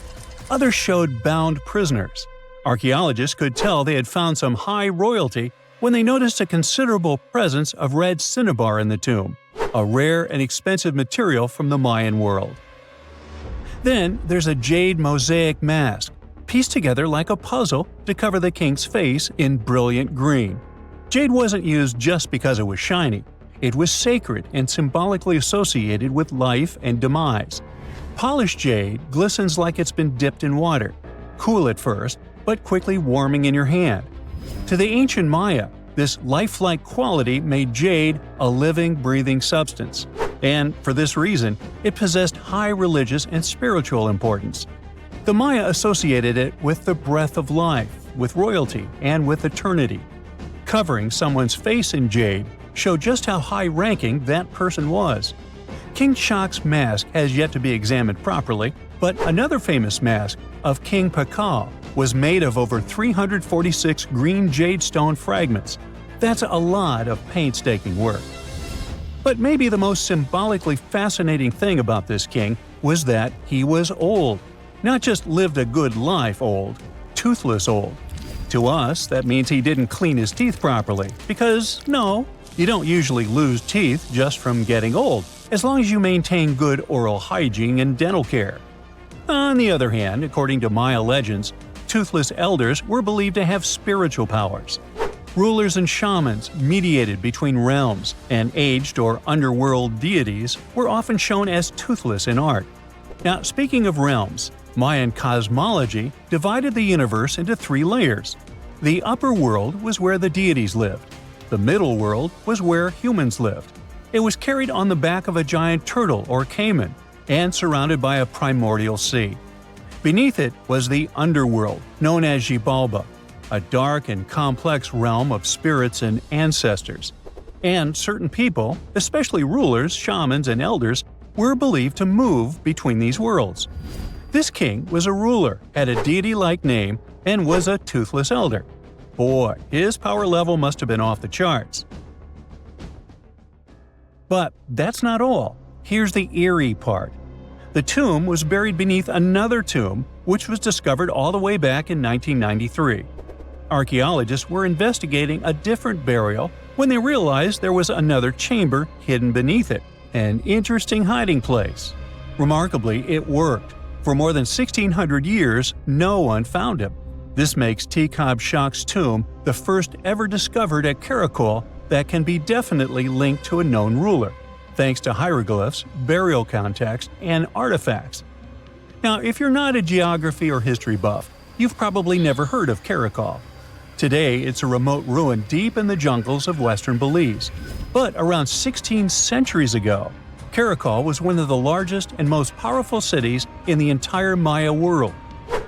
Others showed bound prisoners. Archaeologists could tell they had found some high royalty when they noticed a considerable presence of red cinnabar in the tomb, a rare and expensive material from the Mayan world. Then there's a jade mosaic mask, pieced together like a puzzle to cover the king's face in brilliant green. Jade wasn't used just because it was shiny. It was sacred and symbolically associated with life and demise. Polished jade glistens like it's been dipped in water, cool at first, but quickly warming in your hand. To the ancient Maya, this lifelike quality made jade a living, breathing substance. And for this reason, it possessed high religious and spiritual importance. The Maya associated it with the breath of life, with royalty, and with eternity. Covering someone's face in jade showed just how high-ranking that person was. King Shak's mask has yet to be examined properly, but another famous mask of King Pakal was made of over 346 green jade stone fragments. That's a lot of painstaking work. But maybe the most symbolically fascinating thing about this king was that he was old. Not just lived a good life old, toothless old. To us, that means he didn't clean his teeth properly, because no, you don't usually lose teeth just from getting old, as long as you maintain good oral hygiene and dental care. On the other hand, according to Maya legends, toothless elders were believed to have spiritual powers. Rulers and shamans mediated between realms, and aged or underworld deities were often shown as toothless in art. Now, speaking of realms, Mayan cosmology divided the universe into three layers. The upper world was where the deities lived. The middle world was where humans lived. It was carried on the back of a giant turtle or caiman, and surrounded by a primordial sea. Beneath it was the underworld, known as Xibalba, a dark and complex realm of spirits and ancestors. And certain people, especially rulers, shamans, and elders, were believed to move between these worlds. This king was a ruler, had a deity-like name, and was a toothless elder. Boy, his power level must have been off the charts. But that's not all. Here's the eerie part. The tomb was buried beneath another tomb, which was discovered all the way back in 1993. Archaeologists were investigating a different burial when they realized there was another chamber hidden beneath it, an interesting hiding place. Remarkably, it worked. For more than 1,600 years, no one found him. This makes Tikab Shak's tomb the first ever discovered at Caracol that can be definitely linked to a known ruler. thanks to hieroglyphs, burial context, and artifacts. Now, if you're not a geography or history buff, you've probably never heard of Karakol. Today, it's a remote ruin deep in the jungles of western Belize. But around 16 centuries ago, Karakol was one of the largest and most powerful cities in the entire Maya world.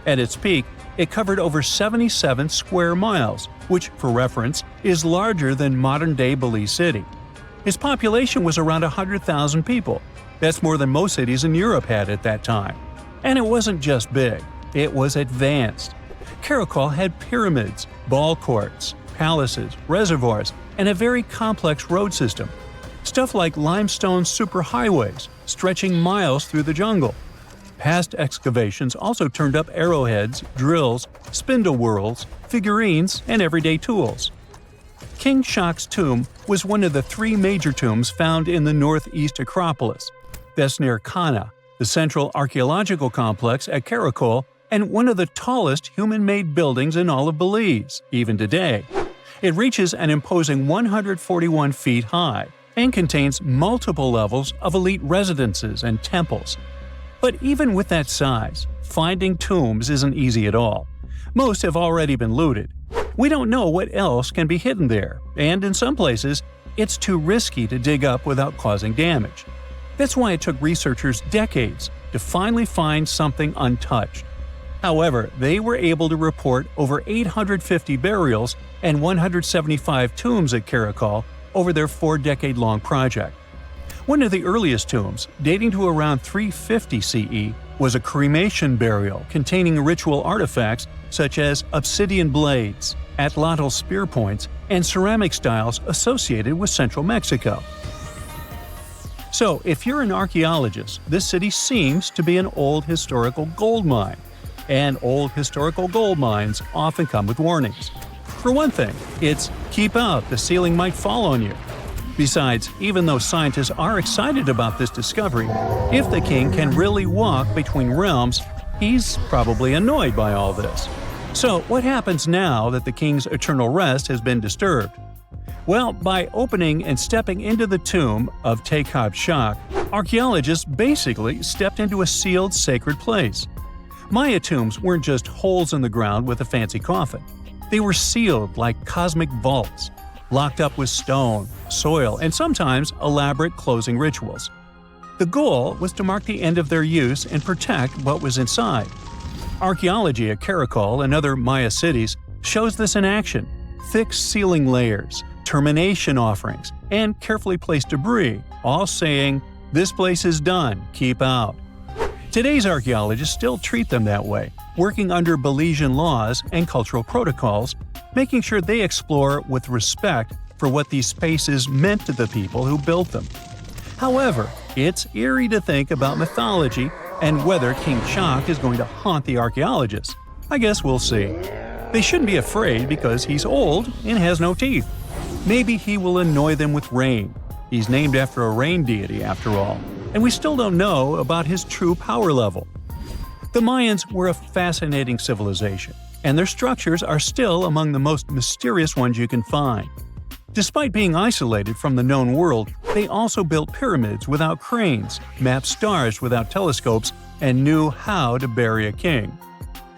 At its peak, it covered over 77 square miles, which, for reference, is larger than modern-day Belize City. Its population was around 100,000 people. That's more than most cities in Europe had at that time. And it wasn't just big, it was advanced. Karakol had pyramids, ball courts, palaces, reservoirs, and a very complex road system. Stuff like limestone superhighways stretching miles through the jungle. Past excavations also turned up arrowheads, drills, spindle whorls, figurines, and everyday tools. King Shak's tomb was one of the 3 major tombs found in the northeast Acropolis. That's near Kana, the central archaeological complex at Karakol, and one of the tallest human-made buildings in all of Belize, even today. It reaches an imposing 141 feet high and contains multiple levels of elite residences and temples. But even with that size, finding tombs isn't easy at all. Most have already been looted. We don't know what else can be hidden there, and in some places, it's too risky to dig up without causing damage. That's why it took researchers decades to finally find something untouched. However, they were able to report over 850 burials and 175 tombs at Karakol over their 4-decade-long project. One of the earliest tombs, dating to around 350 CE, was a cremation burial containing ritual artifacts such as obsidian blades, atlatl spear points, and ceramic styles associated with central Mexico. So, if you're an archaeologist, this city seems to be an old historical gold mine. And old historical gold mines often come with warnings. For one thing, it's "keep out, the ceiling might fall on you." Besides, even though scientists are excited about this discovery, if the king can really walk between realms, he's probably annoyed by all this. So, what happens now that the king's eternal rest has been disturbed? Well, by opening and stepping into the tomb of Tekhab Shak, archaeologists basically stepped into a sealed sacred place. Maya tombs weren't just holes in the ground with a fancy coffin. They were sealed like cosmic vaults, locked up with stone, soil, and sometimes elaborate closing rituals. The goal was to mark the end of their use and protect what was inside. Archaeology at Karakol and other Maya cities shows this in action: thick ceiling layers, termination offerings, and carefully placed debris, all saying, "This place is done, keep out." Today's archaeologists still treat them that way, working under Belizean laws and cultural protocols, making sure they explore with respect for what these spaces meant to the people who built them. However, it's eerie to think about mythology and whether King Shak is going to haunt the archaeologists. I guess we'll see. They shouldn't be afraid because he's old and has no teeth. Maybe he will annoy them with rain. He's named after a rain deity, after all, and we still don't know about his true power level. The Mayans were a fascinating civilization, and their structures are still among the most mysterious ones you can find. Despite being isolated from the known world, they also built pyramids without cranes, mapped stars without telescopes, and knew how to bury a king.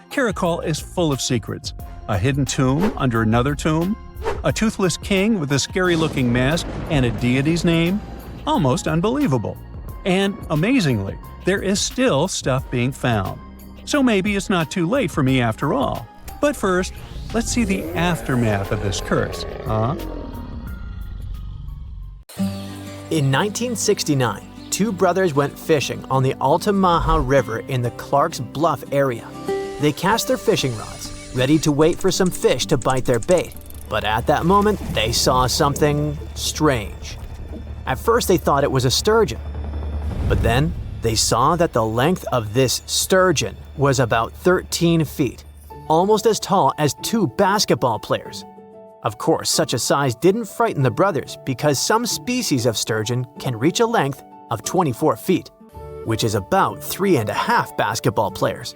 Karakol is full of secrets: a hidden tomb under another tomb, a toothless king with a scary-looking mask and a deity's name. Almost unbelievable. And amazingly, there is still stuff being found. So maybe it's not too late for me after all. But first, let's see the aftermath of this curse, huh? In 1969, 2 brothers went fishing on the Altamaha River in the Clark's Bluff area. They cast their fishing rods, ready to wait for some fish to bite their bait. But at that moment, they saw something strange. At first, they thought it was a sturgeon. But then, they saw that the length of this sturgeon was about 13 feet, almost as tall as 2 basketball players. Of course, such a size didn't frighten the brothers because some species of sturgeon can reach a length of 24 feet, which is about 3.5 basketball players.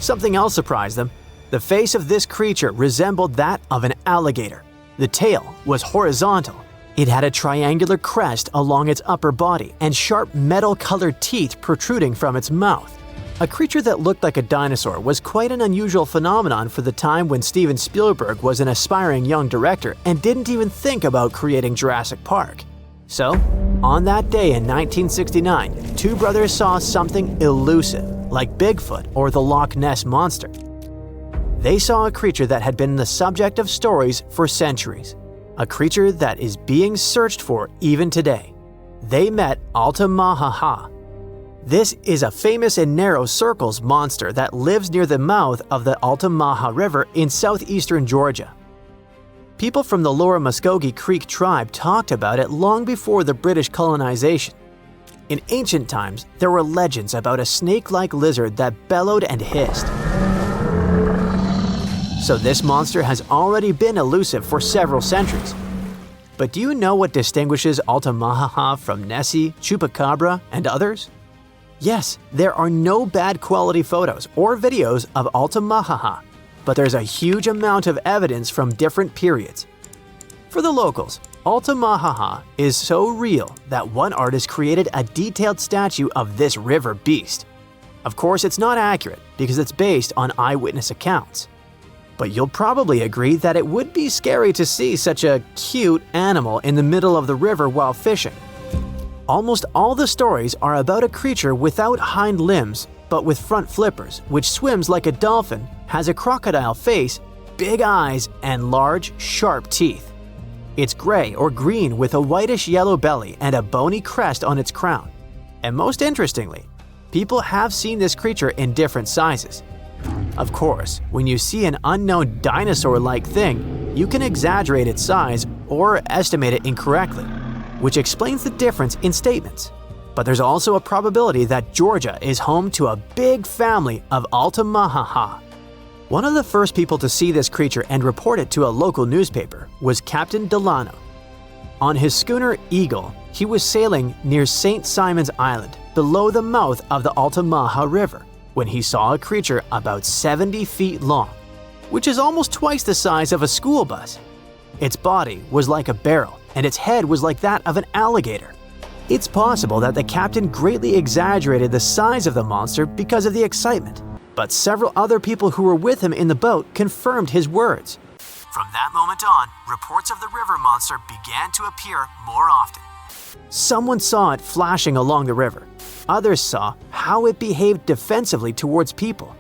Something else surprised them. The face of this creature resembled that of an alligator. The tail was horizontal, It had a triangular crest along its upper body and sharp metal-colored teeth protruding from its mouth. A creature that looked like a dinosaur was quite an unusual phenomenon for the time when Steven Spielberg was an aspiring young director and didn't even think about creating Jurassic Park. So, on that day in 1969, two brothers saw something elusive, like Bigfoot or the Loch Ness Monster. They saw a creature that had been the subject of stories for centuries, a creature that is being searched for even today. They met Altamaha. This is a famous and narrow circles monster that lives near the mouth of the Altamaha River in southeastern Georgia. People from the Lower Muskogee Creek tribe talked about it long before the British colonization. In ancient times, there were legends about a snake-like lizard that bellowed and hissed. So this monster has already been elusive for several centuries. But do you know what distinguishes Altamaha from Nessie, Chupacabra, and others? Yes, there are no bad quality photos or videos of Altamaha, but there's a huge amount of evidence from different periods. For the locals, Altamaha is so real that one artist created a detailed statue of this river beast. Of course, it's not accurate because it's based on eyewitness accounts. But you'll probably agree that it would be scary to see such a cute animal in the middle of the river while fishing. Almost all the stories are about a creature without hind limbs, but with front flippers, which swims like a dolphin, has a crocodile face, big eyes, and large, sharp teeth. It's gray or green with a whitish-yellow belly and a bony crest on its crown. And most interestingly, people have seen this creature in different sizes. Of course, when you see an unknown dinosaur-like thing, you can exaggerate its size or estimate it incorrectly, which explains the difference in statements. But there's also a probability that Georgia is home to a big family of Altamaha. One of the first people to see this creature and report it to a local newspaper was Captain Delano. On his schooner Eagle, he was sailing near St. Simon's Island, below the mouth of the Altamaha River, when he saw a creature about 70 feet long, which is almost twice the size of a school bus. Its body was like a barrel, and its head was like that of an alligator. It's possible that the captain greatly exaggerated the size of the monster because of the excitement, but several other people who were with him in the boat confirmed his words. From that moment on, reports of the river monster began to appear more often. Someone saw it flashing along the river. Others saw how it behaved defensively towards people.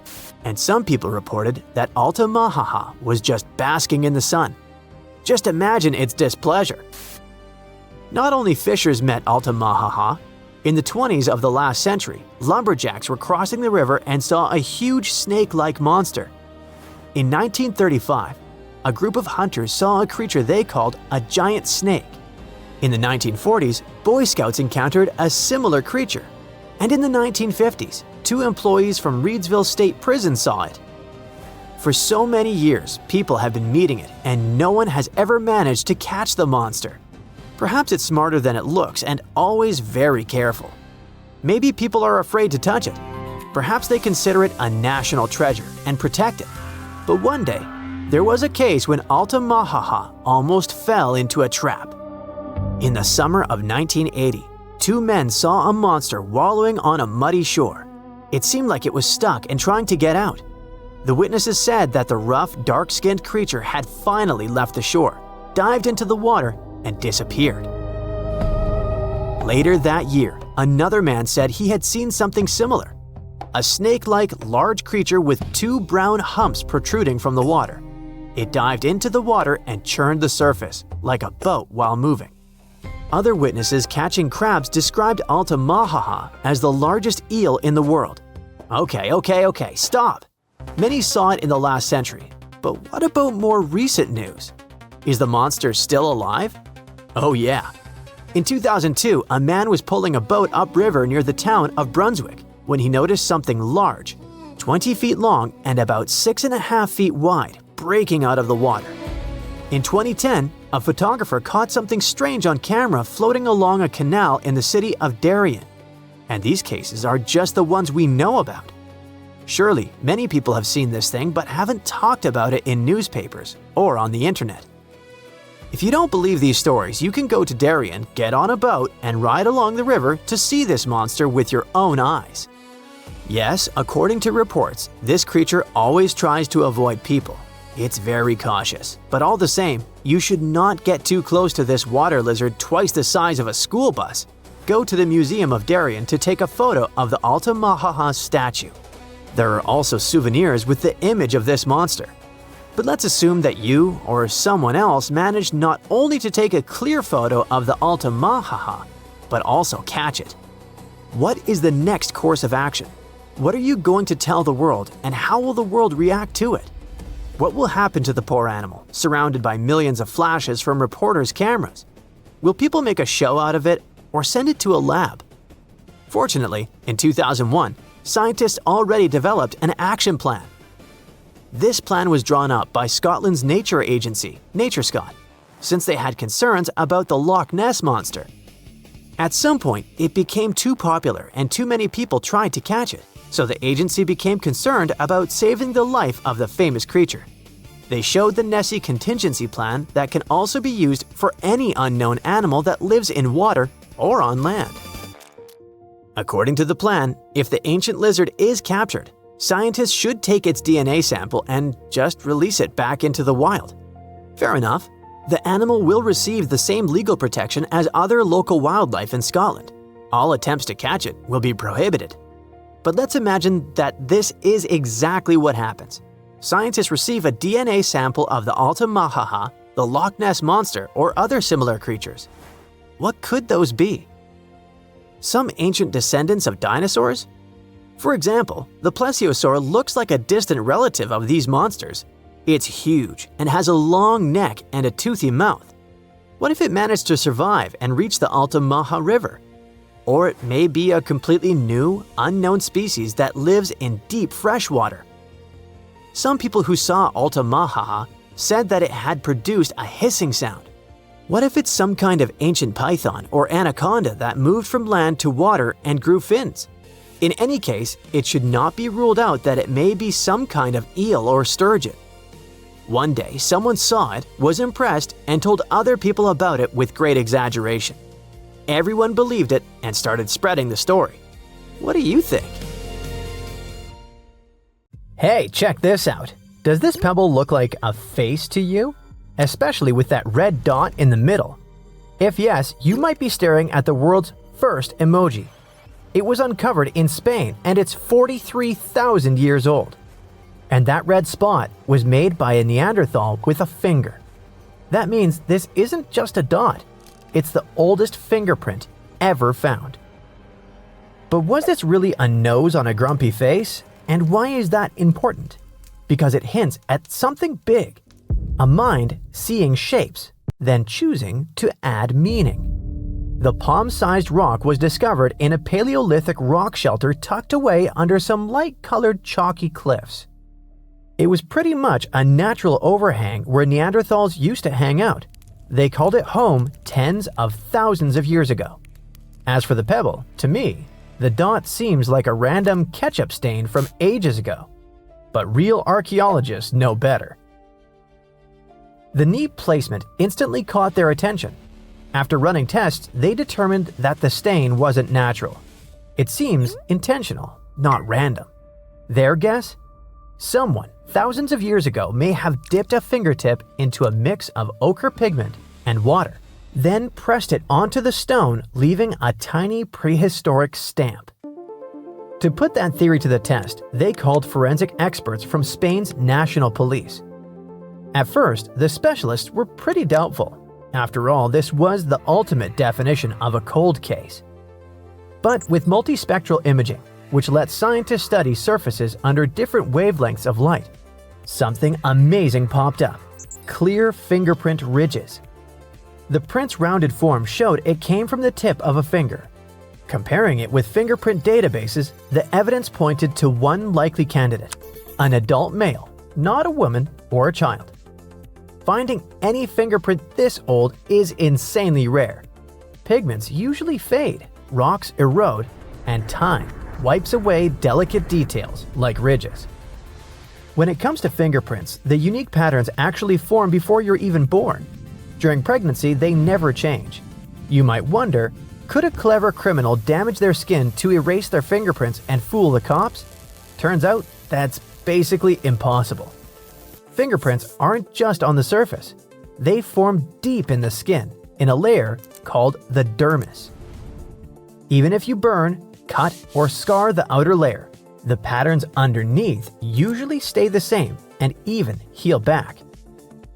And some people reported that Altamaha was just basking in the sun. Just imagine its displeasure. Not only fishers met Altamaha. In the 20s of the last century, lumberjacks were crossing the river and saw a huge snake-like monster. In 1935, a group of hunters saw a creature they called a giant snake. In the 1940s, Boy Scouts encountered a similar creature. And in the 1950s, two employees from Reedsville State Prison saw it. For so many years, people have been meeting it, and no one has ever managed to catch the monster. Perhaps it's smarter than it looks and always very careful. Maybe people are afraid to touch it. Perhaps they consider it a national treasure and protect it. But one day, there was a case when Altamaha almost fell into a trap. In the summer of 1980, two men saw a monster wallowing on a muddy shore. It seemed like it was stuck and trying to get out. The witnesses said that the rough, dark-skinned creature had finally left the shore, dived into the water, and disappeared. Later that year, another man said he had seen something similar. A snake-like large creature with two brown humps protruding from the water. It dived into the water and churned the surface, like a boat while moving. Other witnesses catching crabs described Altamaha as the largest eel in the world. Okay, stop! Many saw it in the last century, but what about more recent news? Is the monster still alive? Oh yeah. In 2002, a man was pulling a boat upriver near the town of Brunswick when he noticed something large, 20 feet long and about 6.5 feet wide, breaking out of the water. In 2010, a photographer caught something strange on camera floating along a canal in the city of Darien. And these cases are just the ones we know about. Surely, many people have seen this thing but haven't talked about it in newspapers or on the internet. If you don't believe these stories, you can go to Darien, get on a boat, and ride along the river to see this monster with your own eyes. Yes, according to reports, this creature always tries to avoid people. It's very cautious, but all the same, you should not get too close to this water lizard twice the size of a school bus. Go to the Museum of Darien to take a photo of the Altamaha statue. There are also souvenirs with the image of this monster. But let's assume that you or someone else managed not only to take a clear photo of the Altamaha, but also catch it. What is the next course of action? What are you going to tell the world, and how will the world react to it? What will happen to the poor animal, surrounded by millions of flashes from reporters' cameras? Will people make a show out of it or send it to a lab? Fortunately, in 2001, scientists already developed an action plan. This plan was drawn up by Scotland's nature agency, NatureScot, since they had concerns about the Loch Ness Monster. At some point, it became too popular and too many people tried to catch it, so the agency became concerned about saving the life of the famous creature. They showed the Nessie contingency plan that can also be used for any unknown animal that lives in water or on land. According to the plan, if the ancient lizard is captured, scientists should take its DNA sample and just release it back into the wild. Fair enough. The animal will receive the same legal protection as other local wildlife in Scotland. All attempts to catch it will be prohibited. But let's imagine that this is exactly what happens. Scientists receive a DNA sample of the Altamaha, the Loch Ness Monster, or other similar creatures. What could those be? Some ancient descendants of dinosaurs? For example, the plesiosaur looks like a distant relative of these monsters. It's huge and has a long neck and a toothy mouth. What if it managed to survive and reach the Altamaha River? Or it may be a completely new, unknown species that lives in deep freshwater. Some people who saw Altamaha said that it had produced a hissing sound. What if it's some kind of ancient python or anaconda that moved from land to water and grew fins? In any case, it should not be ruled out that it may be some kind of eel or sturgeon. One day, someone saw it, was impressed, and told other people about it with great exaggeration. Everyone believed it and started spreading the story. What do you think? Hey, check this out. Does this pebble look like a face to you? Especially with that red dot in the middle. If yes, you might be staring at the world's first emoji. It was uncovered in Spain and it's 43,000 years old. And that red spot was made by a Neanderthal with a finger. That means this isn't just a dot, it's the oldest fingerprint ever found. But was this really a nose on a grumpy face? And why is that important? Because it hints at something big. A mind seeing shapes, then choosing to add meaning. The palm-sized rock was discovered in a Paleolithic rock shelter tucked away under some light-colored chalky cliffs. It was pretty much a natural overhang where Neanderthals used to hang out. They called it home tens of thousands of years ago. As for the pebble, to me, the dot seems like a random ketchup stain from ages ago. But real archaeologists know better. The neat placement instantly caught their attention. After running tests, they determined that the stain wasn't natural. It seems intentional, not random. Their guess? Someone, thousands of years ago, may have dipped a fingertip into a mix of ochre pigment and water, then pressed it onto the stone, leaving a tiny prehistoric stamp. To put that theory to the test, they called forensic experts from Spain's national police. At first, the specialists were pretty doubtful. After all, this was the ultimate definition of a cold case. But with multispectral imaging, which lets scientists study surfaces under different wavelengths of light, something amazing popped up: clear fingerprint ridges. The print's rounded form showed it came from the tip of a finger. Comparing it with fingerprint databases, the evidence pointed to one likely candidate: an adult male, not a woman or a child. Finding any fingerprint this old is insanely rare. Pigments usually fade, rocks erode, and time wipes away delicate details like ridges. When it comes to fingerprints, the unique patterns actually form before you're even born. during pregnancy, they never change. You might wonder, could a clever criminal damage their skin to erase their fingerprints and fool the cops? Turns out that's basically impossible. Fingerprints aren't just on the surface. They form deep in the skin, in a layer called the dermis. Even if you burn, cut, or scar the outer layer, the patterns underneath usually stay the same and even heal back.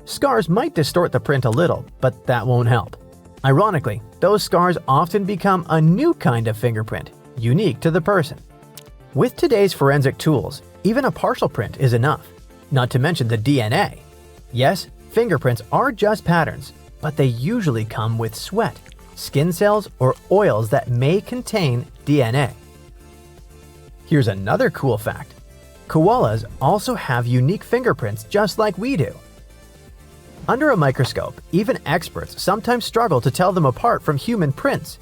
Scars might distort the print a little, but that won't help. Ironically, those scars often become a new kind of fingerprint, unique to the person. With today's forensic tools, even a partial print is enough, not to mention the DNA. Yes, fingerprints are just patterns, but they usually come with sweat, skin cells, or oils that may contain DNA. Here's another cool fact. Koalas also have unique fingerprints just like we do. Under a microscope, even experts sometimes struggle to tell them apart from human prints.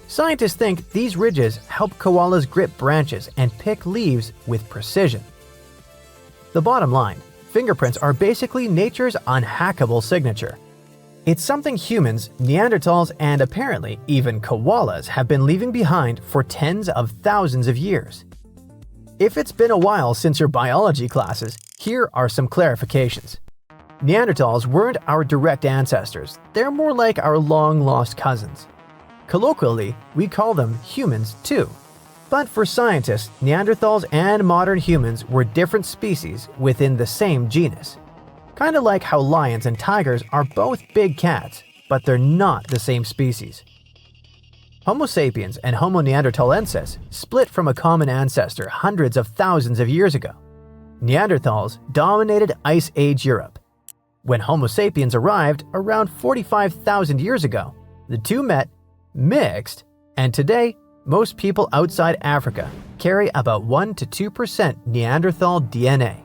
Scientists think these ridges help koalas grip branches and pick leaves with precision. The bottom line, fingerprints are basically nature's unhackable signature. It's something humans, Neanderthals, and apparently even koalas have been leaving behind for tens of thousands of years. If it's been a while since your biology classes, here are some clarifications. Neanderthals weren't our direct ancestors, they're more like our long-lost cousins. Colloquially, we call them humans too. But for scientists, Neanderthals and modern humans were different species within the same genus. Kind of like how lions and tigers are both big cats, but they're not the same species. Homo sapiens and Homo neanderthalensis split from a common ancestor hundreds of thousands of years ago. Neanderthals dominated Ice Age Europe. When Homo sapiens arrived around 45,000 years ago, the two met, mixed, and today, most people outside Africa carry about 1 to 2% Neanderthal DNA.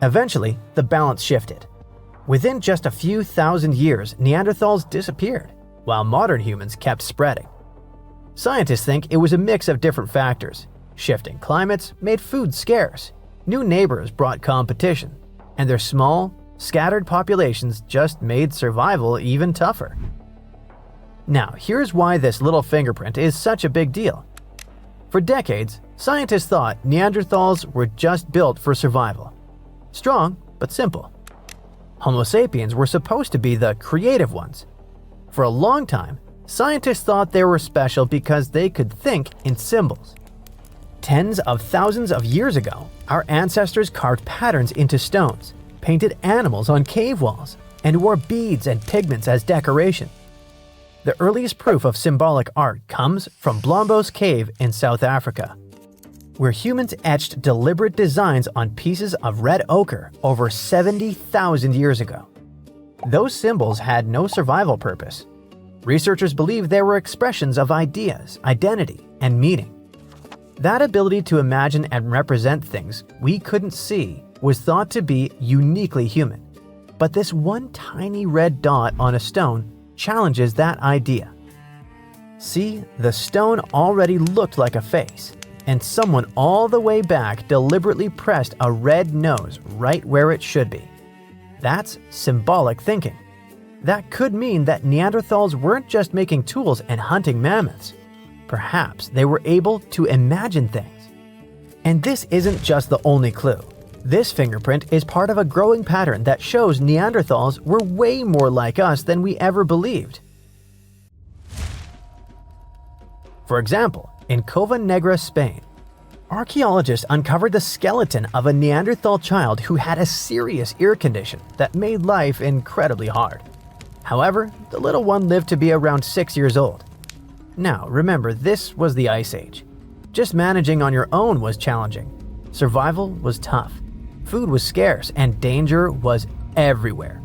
Eventually, the balance shifted. Within just a few thousand years, Neanderthals disappeared, while modern humans kept spreading. Scientists think it was a mix of different factors. Shifting climates made food scarce, new neighbors brought competition, and their small, scattered populations just made survival even tougher. Now, here's why this little fingerprint is such a big deal. For decades, scientists thought Neanderthals were just built for survival. Strong, but simple. Homo sapiens were supposed to be the creative ones. For a long time, scientists thought they were special because they could think in symbols. Tens of thousands of years ago, our ancestors carved patterns into stones, painted animals on cave walls, and wore beads and pigments as decoration. The earliest proof of symbolic art comes from Blombos Cave in South Africa, where humans etched deliberate designs on pieces of red ochre over 70,000 years ago. Those symbols had no survival purpose. Researchers believe they were expressions of ideas, identity, and meaning. That ability to imagine and represent things we couldn't see was thought to be uniquely human. But this one tiny red dot on a stone challenges that idea. See, the stone already looked like a face, and someone all the way back deliberately pressed a red nose right where it should be. That's symbolic thinking. That could mean that Neanderthals weren't just making tools and hunting mammoths. Perhaps they were able to imagine things. And this isn't just the only clue. This fingerprint is part of a growing pattern that shows Neanderthals were way more like us than we ever believed. For example, in Cova Negra, Spain, archaeologists uncovered the skeleton of a Neanderthal child who had a serious ear condition that made life incredibly hard. However, the little one lived to be around 6 years old. Now, remember, this was the Ice Age. Just managing on your own was challenging. Survival was tough. Food was scarce and danger was everywhere.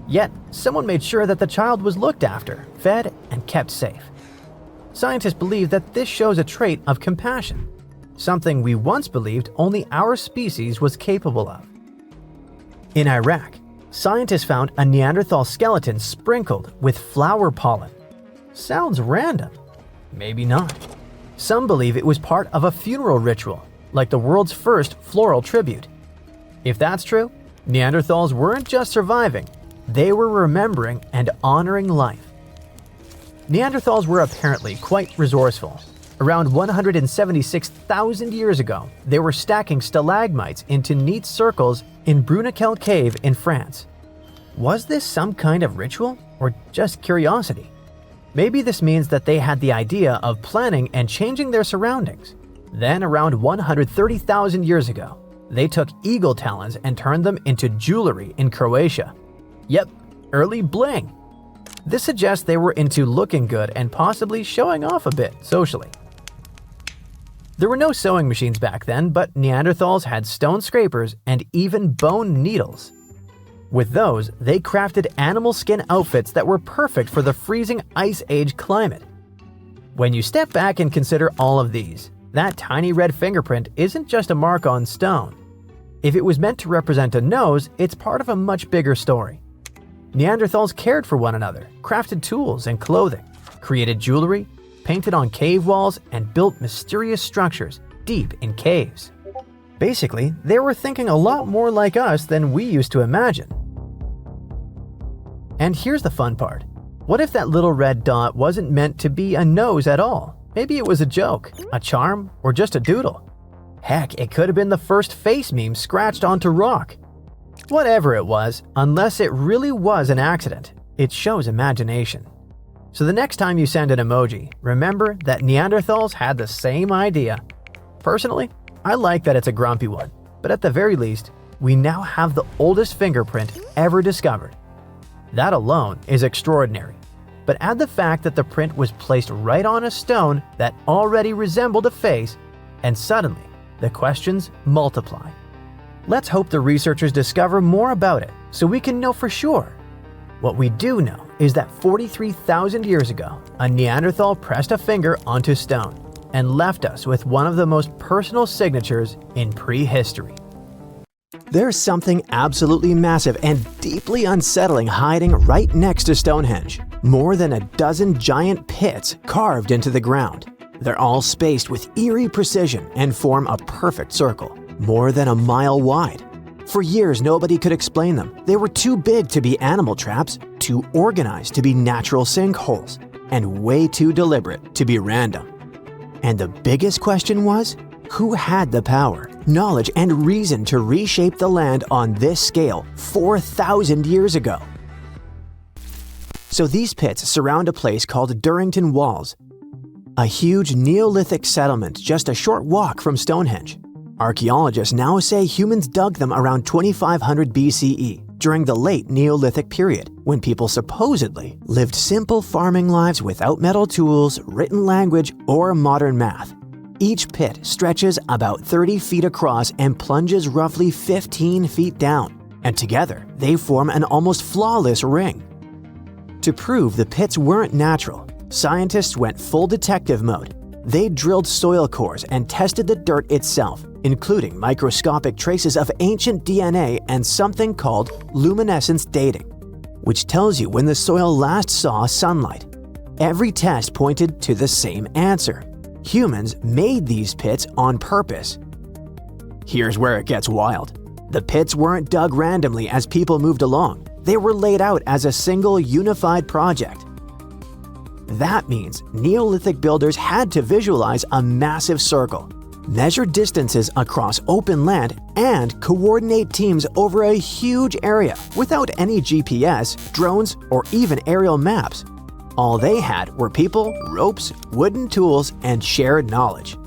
Yet, someone made sure that the child was looked after, fed, and kept safe. Scientists believe that this shows a trait of compassion, something we once believed only our species was capable of. In Iraq, scientists found a Neanderthal skeleton sprinkled with flower pollen. Sounds random. Maybe not. Some believe it was part of a funeral ritual, like the world's first floral tribute. If that's true, Neanderthals weren't just surviving, They were remembering and honoring life. Neanderthals were apparently quite resourceful. Around 176,000 years ago, they were stacking stalagmites into neat circles in Bruniquel Cave in France. Was this some kind of ritual or just curiosity? Maybe this means that they had the idea of planning and changing their surroundings. Then, around 130,000 years ago, they took eagle talons and turned them into jewelry in Croatia. Yep, early bling. This suggests they were into looking good and possibly showing off a bit socially. There were no sewing machines back then, but Neanderthals had stone scrapers and even bone needles. With those, they crafted animal skin outfits that were perfect for the freezing Ice Age climate. When you step back and consider all of these, that tiny red fingerprint isn't just a mark on stone. If it was meant to represent a nose, it's part of a much bigger story. Neanderthals cared for one another, crafted tools and clothing, created jewelry, painted on cave walls, and built mysterious structures deep in caves. Basically, they were thinking a lot more like us than we used to imagine. And here's the fun part. What if that little red dot wasn't meant to be a nose at all? Maybe it was a joke, a charm, or just a doodle. Heck, it could have been the first face meme scratched onto rock. Whatever it was, unless it really was an accident, it shows imagination. So the next time you send an emoji, remember that Neanderthals had the same idea. Personally, I like that it's a grumpy one, but at the very least, we now have the oldest fingerprint ever discovered. That alone is extraordinary. But add the fact that the print was placed right on a stone that already resembled a face, and suddenly, the questions multiply. Let's hope the researchers discover more about it so we can know for sure. What we do know is that 43,000 years ago, a Neanderthal pressed a finger onto stone and left us with one of the most personal signatures in prehistory. There's something absolutely massive and deeply unsettling hiding right next to Stonehenge. More than a dozen giant pits carved into the ground. They're all spaced with eerie precision and form a perfect circle, more than a mile wide. For years, nobody could explain them. They were too big to be animal traps, too organized to be natural sinkholes, and way too deliberate to be random. And the biggest question was, who had the power, knowledge, and reason to reshape the land on this scale 4,000 years ago? So these pits surround a place called Durrington Walls, a huge Neolithic settlement just a short walk from Stonehenge. Archaeologists now say humans dug them around 2500 BCE during the late Neolithic period, when people supposedly lived simple farming lives without metal tools, written language, or modern math. Each pit stretches about 30 feet across and plunges roughly 15 feet down, and together they form an almost flawless ring. To prove the pits weren't natural, scientists went full detective mode. They drilled soil cores and tested the dirt itself, including microscopic traces of ancient DNA and something called luminescence dating, which tells you when the soil last saw sunlight. Every test pointed to the same answer. Humans made these pits on purpose. Here's where it gets wild. The pits weren't dug randomly as people moved along. They were laid out as a single unified project. That means Neolithic builders had to visualize a massive circle, measure distances across open land, and coordinate teams over a huge area without any GPS, drones, or even aerial maps. All they had were people, ropes, wooden tools, and shared knowledge.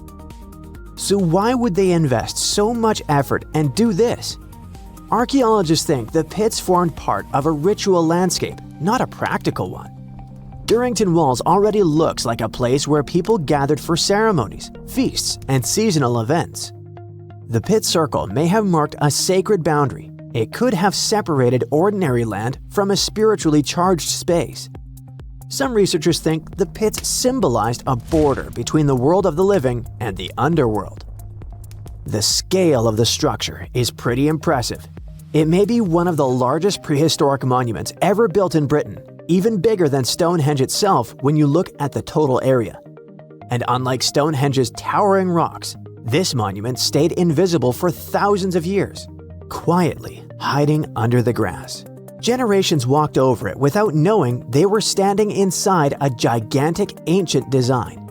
So why would they invest so much effort and do this? Archaeologists think the pits formed part of a ritual landscape, not a practical one. Durrington Walls already looks like a place where people gathered for ceremonies, feasts, and seasonal events. The pit circle may have marked a sacred boundary. It could have separated ordinary land from a spiritually charged space. Some researchers think the pits symbolized a border between the world of the living and the underworld. The scale of the structure is pretty impressive. It may be one of the largest prehistoric monuments ever built in Britain, even bigger than Stonehenge itself when you look at the total area. And unlike Stonehenge's towering rocks, this monument stayed invisible for thousands of years, quietly hiding under the grass. Generations walked over it without knowing they were standing inside a gigantic ancient design.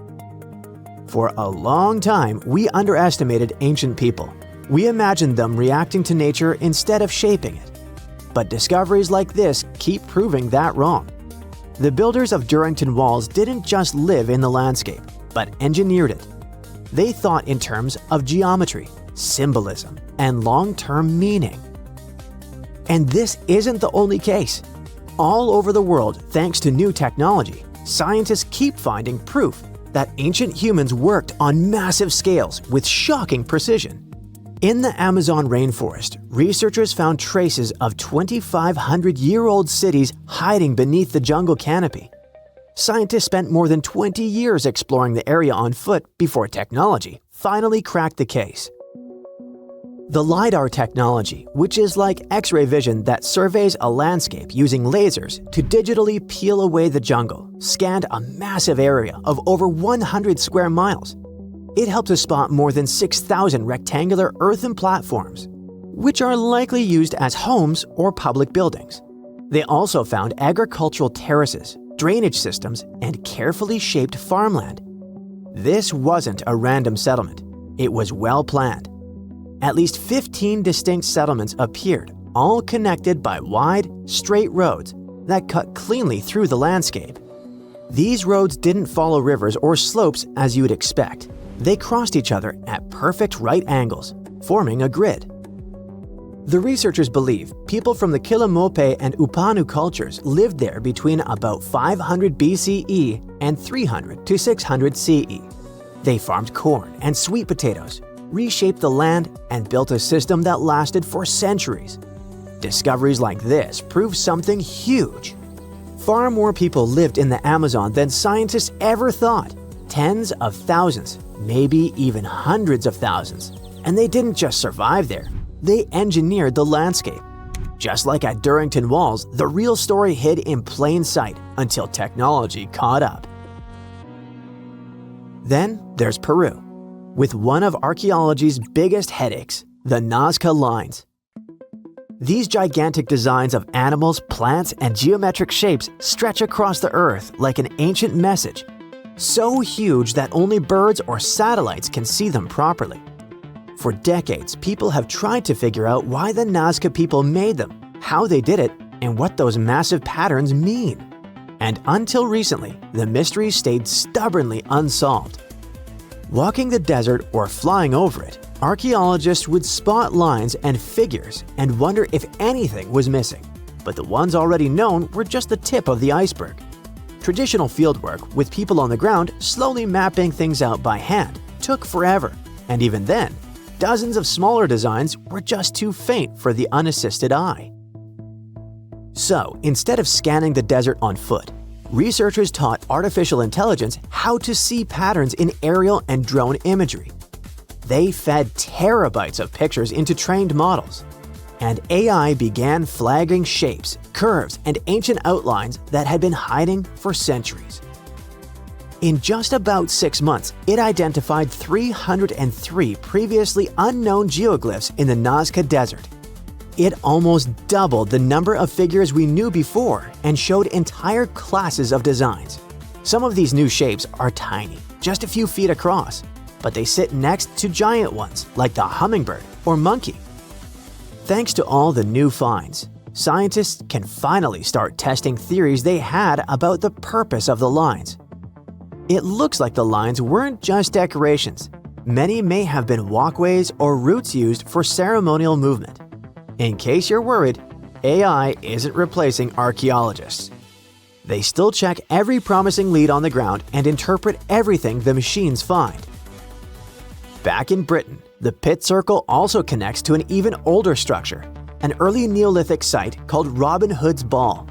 For a long time, we underestimated ancient people. We imagined them reacting to nature instead of shaping it. But discoveries like this keep proving that wrong. The builders of Durrington Walls didn't just live in the landscape, but engineered it. They thought in terms of geometry, symbolism, and long-term meaning. And this isn't the only case. All over the world, thanks to new technology, scientists keep finding proof that ancient humans worked on massive scales with shocking precision. In the Amazon rainforest, researchers found traces of 2,500-year-old cities hiding beneath the jungle canopy. Scientists spent more than 20 years exploring the area on foot before technology finally cracked the case. The LiDAR technology, which is like X-ray vision that surveys a landscape using lasers to digitally peel away the jungle, scanned a massive area of over 100 square miles. It helped to spot more than 6,000 rectangular earthen platforms, which are likely used as homes or public buildings. They also found agricultural terraces, drainage systems, and carefully shaped farmland. This wasn't a random settlement. It was well planned. At least 15 distinct settlements appeared, all connected by wide, straight roads that cut cleanly through the landscape. These roads didn't follow rivers or slopes as you would expect. They crossed each other at perfect right angles, forming a grid. The researchers believe people from the Quillamope and Upanu cultures lived there between about 500 BCE and 300 to 600 CE. They farmed corn and sweet potatoes, reshaped the land, and built a system that lasted for centuries. Discoveries like this prove something huge. Far more people lived in the Amazon than scientists ever thought. Tens of thousands, maybe even hundreds of thousands. And they didn't just survive there, they engineered the landscape. Just like at Durrington Walls, the real story hid in plain sight until technology caught up. Then there's Peru, with one of archaeology's biggest headaches, the Nazca lines. These gigantic designs of animals, plants, and geometric shapes stretch across the earth like an ancient message, so huge that only birds or satellites can see them properly. For decades, people have tried to figure out why the Nazca people made them, how they did it, and what those massive patterns mean. And until recently, the mystery stayed stubbornly unsolved. Walking the desert or flying over it, archaeologists would spot lines and figures and wonder if anything was missing. But the ones already known were just the tip of the iceberg. Traditional fieldwork, with people on the ground slowly mapping things out by hand, took forever. And even then, dozens of smaller designs were just too faint for the unassisted eye. So, instead of scanning the desert on foot, researchers taught artificial intelligence how to see patterns in aerial and drone imagery. They fed terabytes of pictures into trained models, and AI began flagging shapes, curves, and ancient outlines that had been hiding for centuries. In just about 6 months, it identified 303 previously unknown geoglyphs in the Nazca Desert. It almost doubled the number of figures we knew before and showed entire classes of designs. Some of these new shapes are tiny, just a few feet across, but they sit next to giant ones like the hummingbird or monkey. Thanks to all the new finds, scientists can finally start testing theories they had about the purpose of the lines. It looks like the lines weren't just decorations. Many may have been walkways or routes used for ceremonial movement. In case you're worried, AI isn't replacing archaeologists. They still check every promising lead on the ground and interpret everything the machines find. Back in Britain, the Pit Circle also connects to an even older structure, an early Neolithic site called Robin Hood's Ball.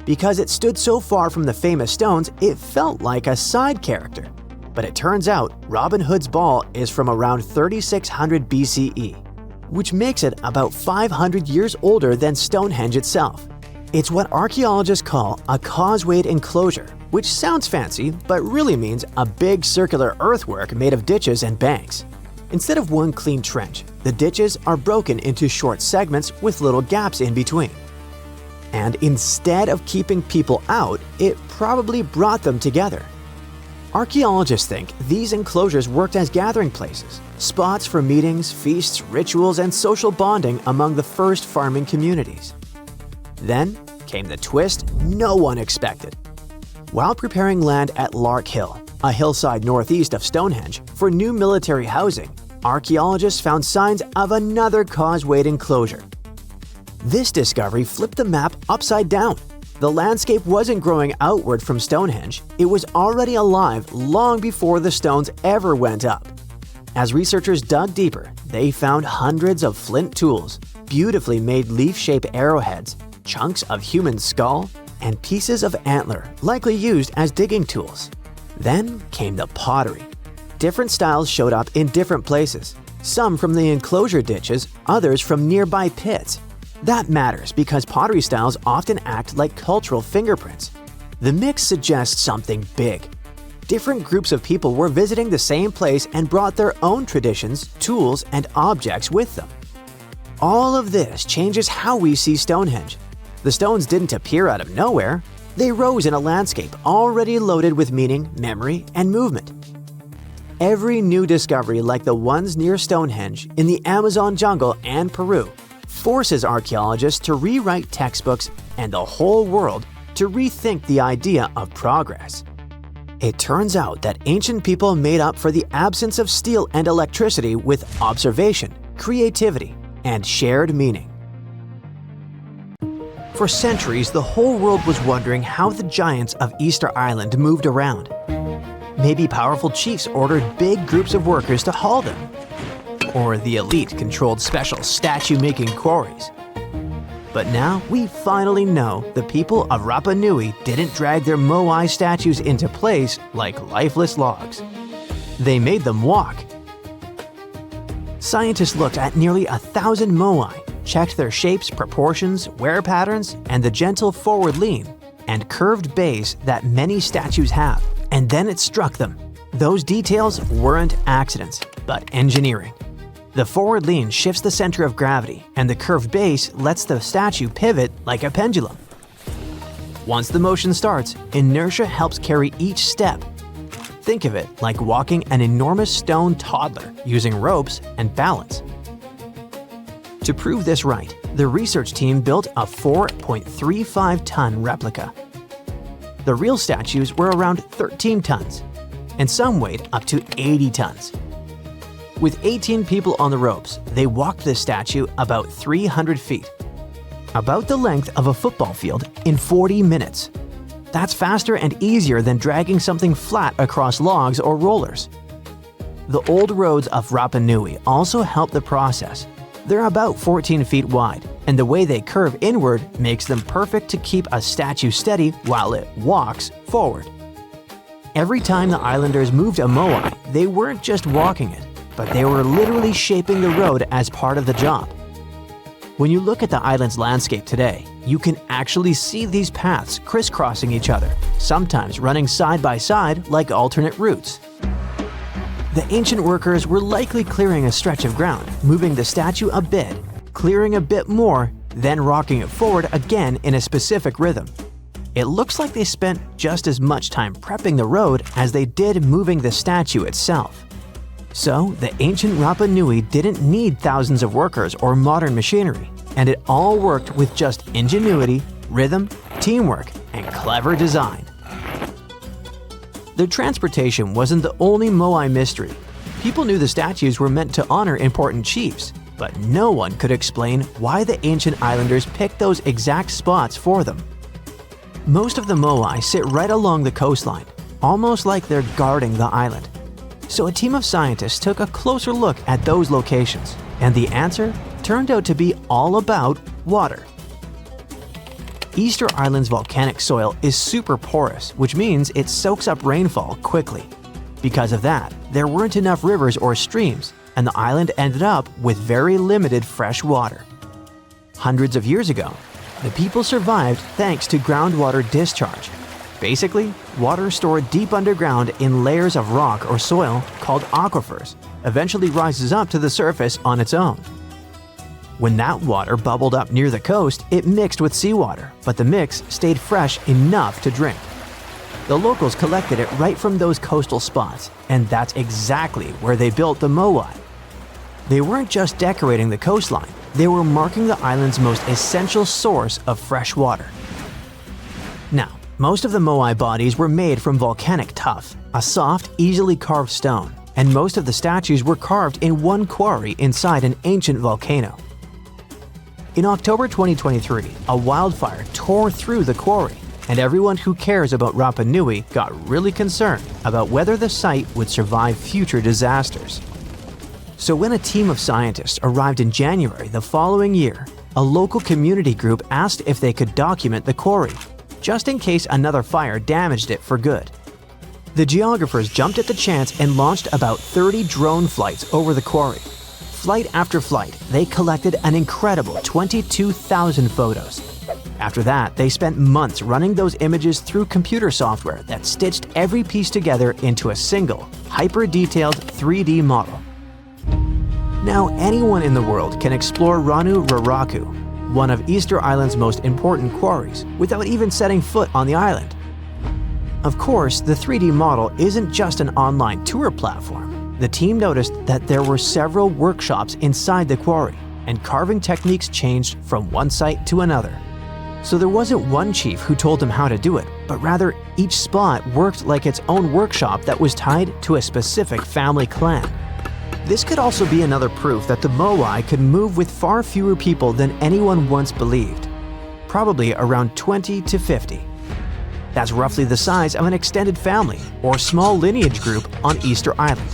Because it stood so far from the famous stones, it felt like a side character. But it turns out Robin Hood's Ball is from around 3600 BCE, which makes it about 500 years older than Stonehenge itself. It's what archaeologists call a causewayed enclosure, which sounds fancy but really means a big circular earthwork made of ditches and banks. Instead of one clean trench, the ditches are broken into short segments with little gaps in between. And instead of keeping people out, it probably brought them together. Archaeologists think these enclosures worked as gathering places, spots for meetings, feasts, rituals, and social bonding among the first farming communities. Then came the twist no one expected. While preparing land at Lark Hill, a hillside northeast of Stonehenge, for new military housing, archaeologists found signs of another causewayed enclosure. This discovery flipped the map upside down. The landscape wasn't growing outward from Stonehenge, it was already alive long before the stones ever went up. As researchers dug deeper, they found hundreds of flint tools, beautifully made leaf-shaped arrowheads, chunks of human skull, and pieces of antler, likely used as digging tools. Then came the pottery. Different styles showed up in different places, some from the enclosure ditches, others from nearby pits. That matters because pottery styles often act like cultural fingerprints. The mix suggests something big. Different groups of people were visiting the same place and brought their own traditions, tools, and objects with them. All of this changes how we see Stonehenge. The stones didn't appear out of nowhere. They rose in a landscape already loaded with meaning, memory, and movement. Every new discovery like the ones near Stonehenge, in the Amazon jungle and Peru, forces archaeologists to rewrite textbooks and the whole world to rethink the idea of progress. It turns out that ancient people made up for the absence of steel and electricity with observation, creativity, and shared meaning. For centuries, the whole world was wondering how the giants of Easter Island moved around. Maybe powerful chiefs ordered big groups of workers to haul them, or the elite controlled special statue-making quarries. But now we finally know the people of Rapa Nui didn't drag their moai statues into place like lifeless logs. They made them walk. Scientists looked at nearly 1,000 moai, checked their shapes, proportions, wear patterns, and the gentle forward lean and curved base that many statues have. And then it struck them. Those details weren't accidents, but engineering. The forward lean shifts the center of gravity, and the curved base lets the statue pivot like a pendulum. Once the motion starts, inertia helps carry each step. Think of it like walking an enormous stone toddler using ropes and balance. To prove this right, the research team built a 4.35-ton replica. The real statues were around 13 tons, and some weighed up to 80 tons. With 18 people on the ropes, they walked the statue about 300 feet, about the length of a football field, in 40 minutes. That's faster and easier than dragging something flat across logs or rollers. The old roads of Rapa Nui also help the process. They're about 14 feet wide, and the way they curve inward makes them perfect to keep a statue steady while it walks forward. Every time the islanders moved a moai, they weren't just walking it, but they were literally shaping the road as part of the job. When you look at the island's landscape today, you can actually see these paths crisscrossing each other, sometimes running side by side like alternate routes. The ancient workers were likely clearing a stretch of ground, moving the statue a bit, clearing a bit more, then rocking it forward again in a specific rhythm. It looks like they spent just as much time prepping the road as they did moving the statue itself. So, the ancient Rapa Nui didn't need thousands of workers or modern machinery, and it all worked with just ingenuity, rhythm, teamwork, and clever design. Their transportation wasn't the only moai mystery. People knew the statues were meant to honor important chiefs, but no one could explain why the ancient islanders picked those exact spots for them. Most of the moai sit right along the coastline, almost like they're guarding the island. So a team of scientists took a closer look at those locations, and the answer turned out to be all about water. Easter Island's volcanic soil is super porous, which means it soaks up rainfall quickly. Because of that, there weren't enough rivers or streams, and the island ended up with very limited fresh water. Hundreds of years ago, the people survived thanks to groundwater discharge. Basically, water stored deep underground in layers of rock or soil called aquifers eventually rises up to the surface on its own. When that water bubbled up near the coast, it mixed with seawater, but the mix stayed fresh enough to drink. The locals collected it right from those coastal spots, and that's exactly where they built the moai. They weren't just decorating the coastline, they were marking the island's most essential source of fresh water. Now, most of the moai bodies were made from volcanic tuff, a soft, easily carved stone, and most of the statues were carved in one quarry inside an ancient volcano. In October 2023, a wildfire tore through the quarry, and everyone who cares about Rapa Nui got really concerned about whether the site would survive future disasters. So when a team of scientists arrived in January the following year, a local community group asked if they could document the quarry, just in case another fire damaged it for good. The geographers jumped at the chance and launched about 30 drone flights over the quarry. Flight after flight, they collected an incredible 22,000 photos. After that, they spent months running those images through computer software that stitched every piece together into a single, hyper-detailed 3D model. Now anyone in the world can explore Ranu Raraku, one of Easter Island's most important quarries, without even setting foot on the island. Of course, the 3D model isn't just an online tour platform. The team noticed that there were several workshops inside the quarry, and carving techniques changed from one site to another. So there wasn't one chief who told them how to do it, but rather each spot worked like its own workshop that was tied to a specific family clan. This could also be another proof that the moai could move with far fewer people than anyone once believed, probably around 20 to 50. That's roughly the size of an extended family or small lineage group on Easter Island.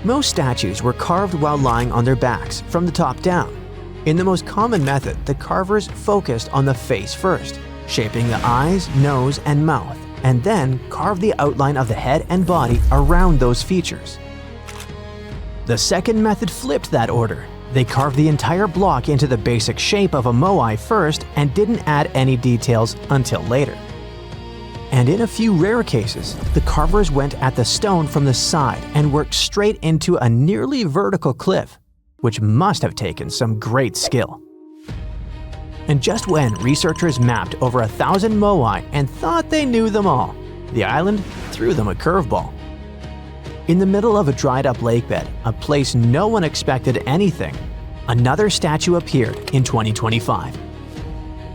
Most statues were carved while lying on their backs from the top down. In the most common method, the carvers focused on the face first, shaping the eyes, nose, and mouth, and then carved the outline of the head and body around those features. The second method flipped that order. They carved the entire block into the basic shape of a moai first and didn't add any details until later. And in a few rare cases, the carvers went at the stone from the side and worked straight into a nearly vertical cliff, which must have taken some great skill. And just when researchers mapped over 1,000 moai and thought they knew them all, the island threw them a curveball. In the middle of a dried-up lakebed, a place no one expected anything, another statue appeared in 2025.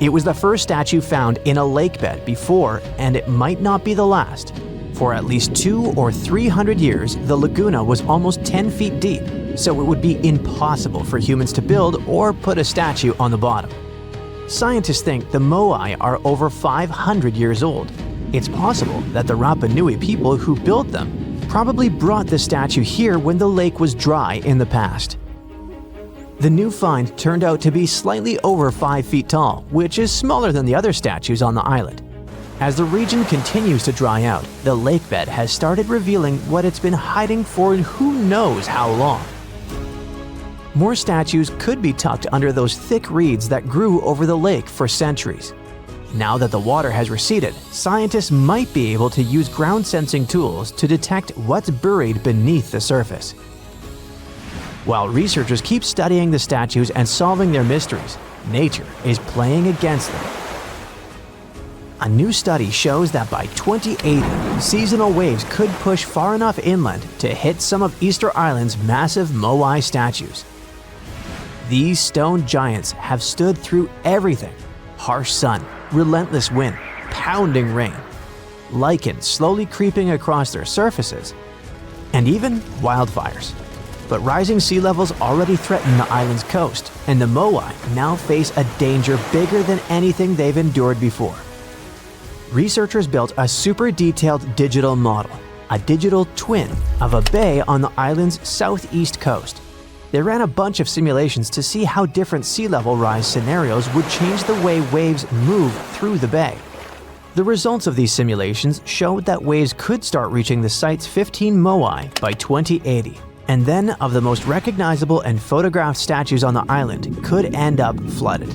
It was the first statue found in a lakebed before, and it might not be the last. For at least 200 or 300 years, the laguna was almost 10 feet deep, so it would be impossible for humans to build or put a statue on the bottom. Scientists think the moai are over 500 years old. It's possible that the Rapa Nui people who built them probably brought the statue here when the lake was dry in the past. The new find turned out to be slightly over 5 feet tall, which is smaller than the other statues on the island. As the region continues to dry out, the lakebed has started revealing what it's been hiding for who knows how long. More statues could be tucked under those thick reeds that grew over the lake for centuries. Now that the water has receded, scientists might be able to use ground-sensing tools to detect what's buried beneath the surface. While researchers keep studying the statues and solving their mysteries, nature is playing against them. A new study shows that by 2080, seasonal waves could push far enough inland to hit some of Easter Island's massive moai statues. These stone giants have stood through everything: harsh sun, relentless wind, pounding rain, lichen slowly creeping across their surfaces, and even wildfires. But rising sea levels already threaten the island's coast, and the moai now face a danger bigger than anything they've endured before. Researchers built a super detailed digital model, a digital twin of a bay on the island's southeast coast. They ran a bunch of simulations to see how different sea level rise scenarios would change the way waves move through the bay. The results of these simulations showed that waves could start reaching the site's 15 moai by 2080, and then of the most recognizable and photographed statues on the island could end up flooded.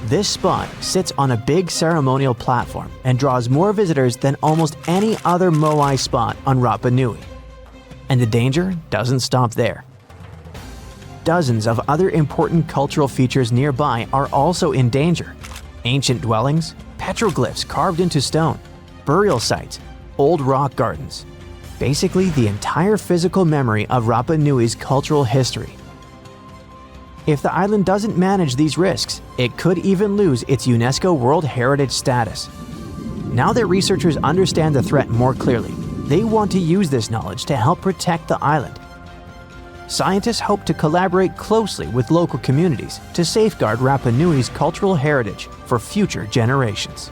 This spot sits on a big ceremonial platform and draws more visitors than almost any other moai spot on Rapa Nui. And the danger doesn't stop there. dozens of other important cultural features nearby are also in danger. Ancient dwellings, petroglyphs carved into stone, burial sites, old rock gardens. Basically, the entire physical memory of Rapa Nui's cultural history. If the island doesn't manage these risks, it could even lose its UNESCO World Heritage status. Now that researchers understand the threat more clearly, they want to use this knowledge to help protect the island. Scientists hope to collaborate closely with local communities to safeguard Rapa Nui's cultural heritage for future generations.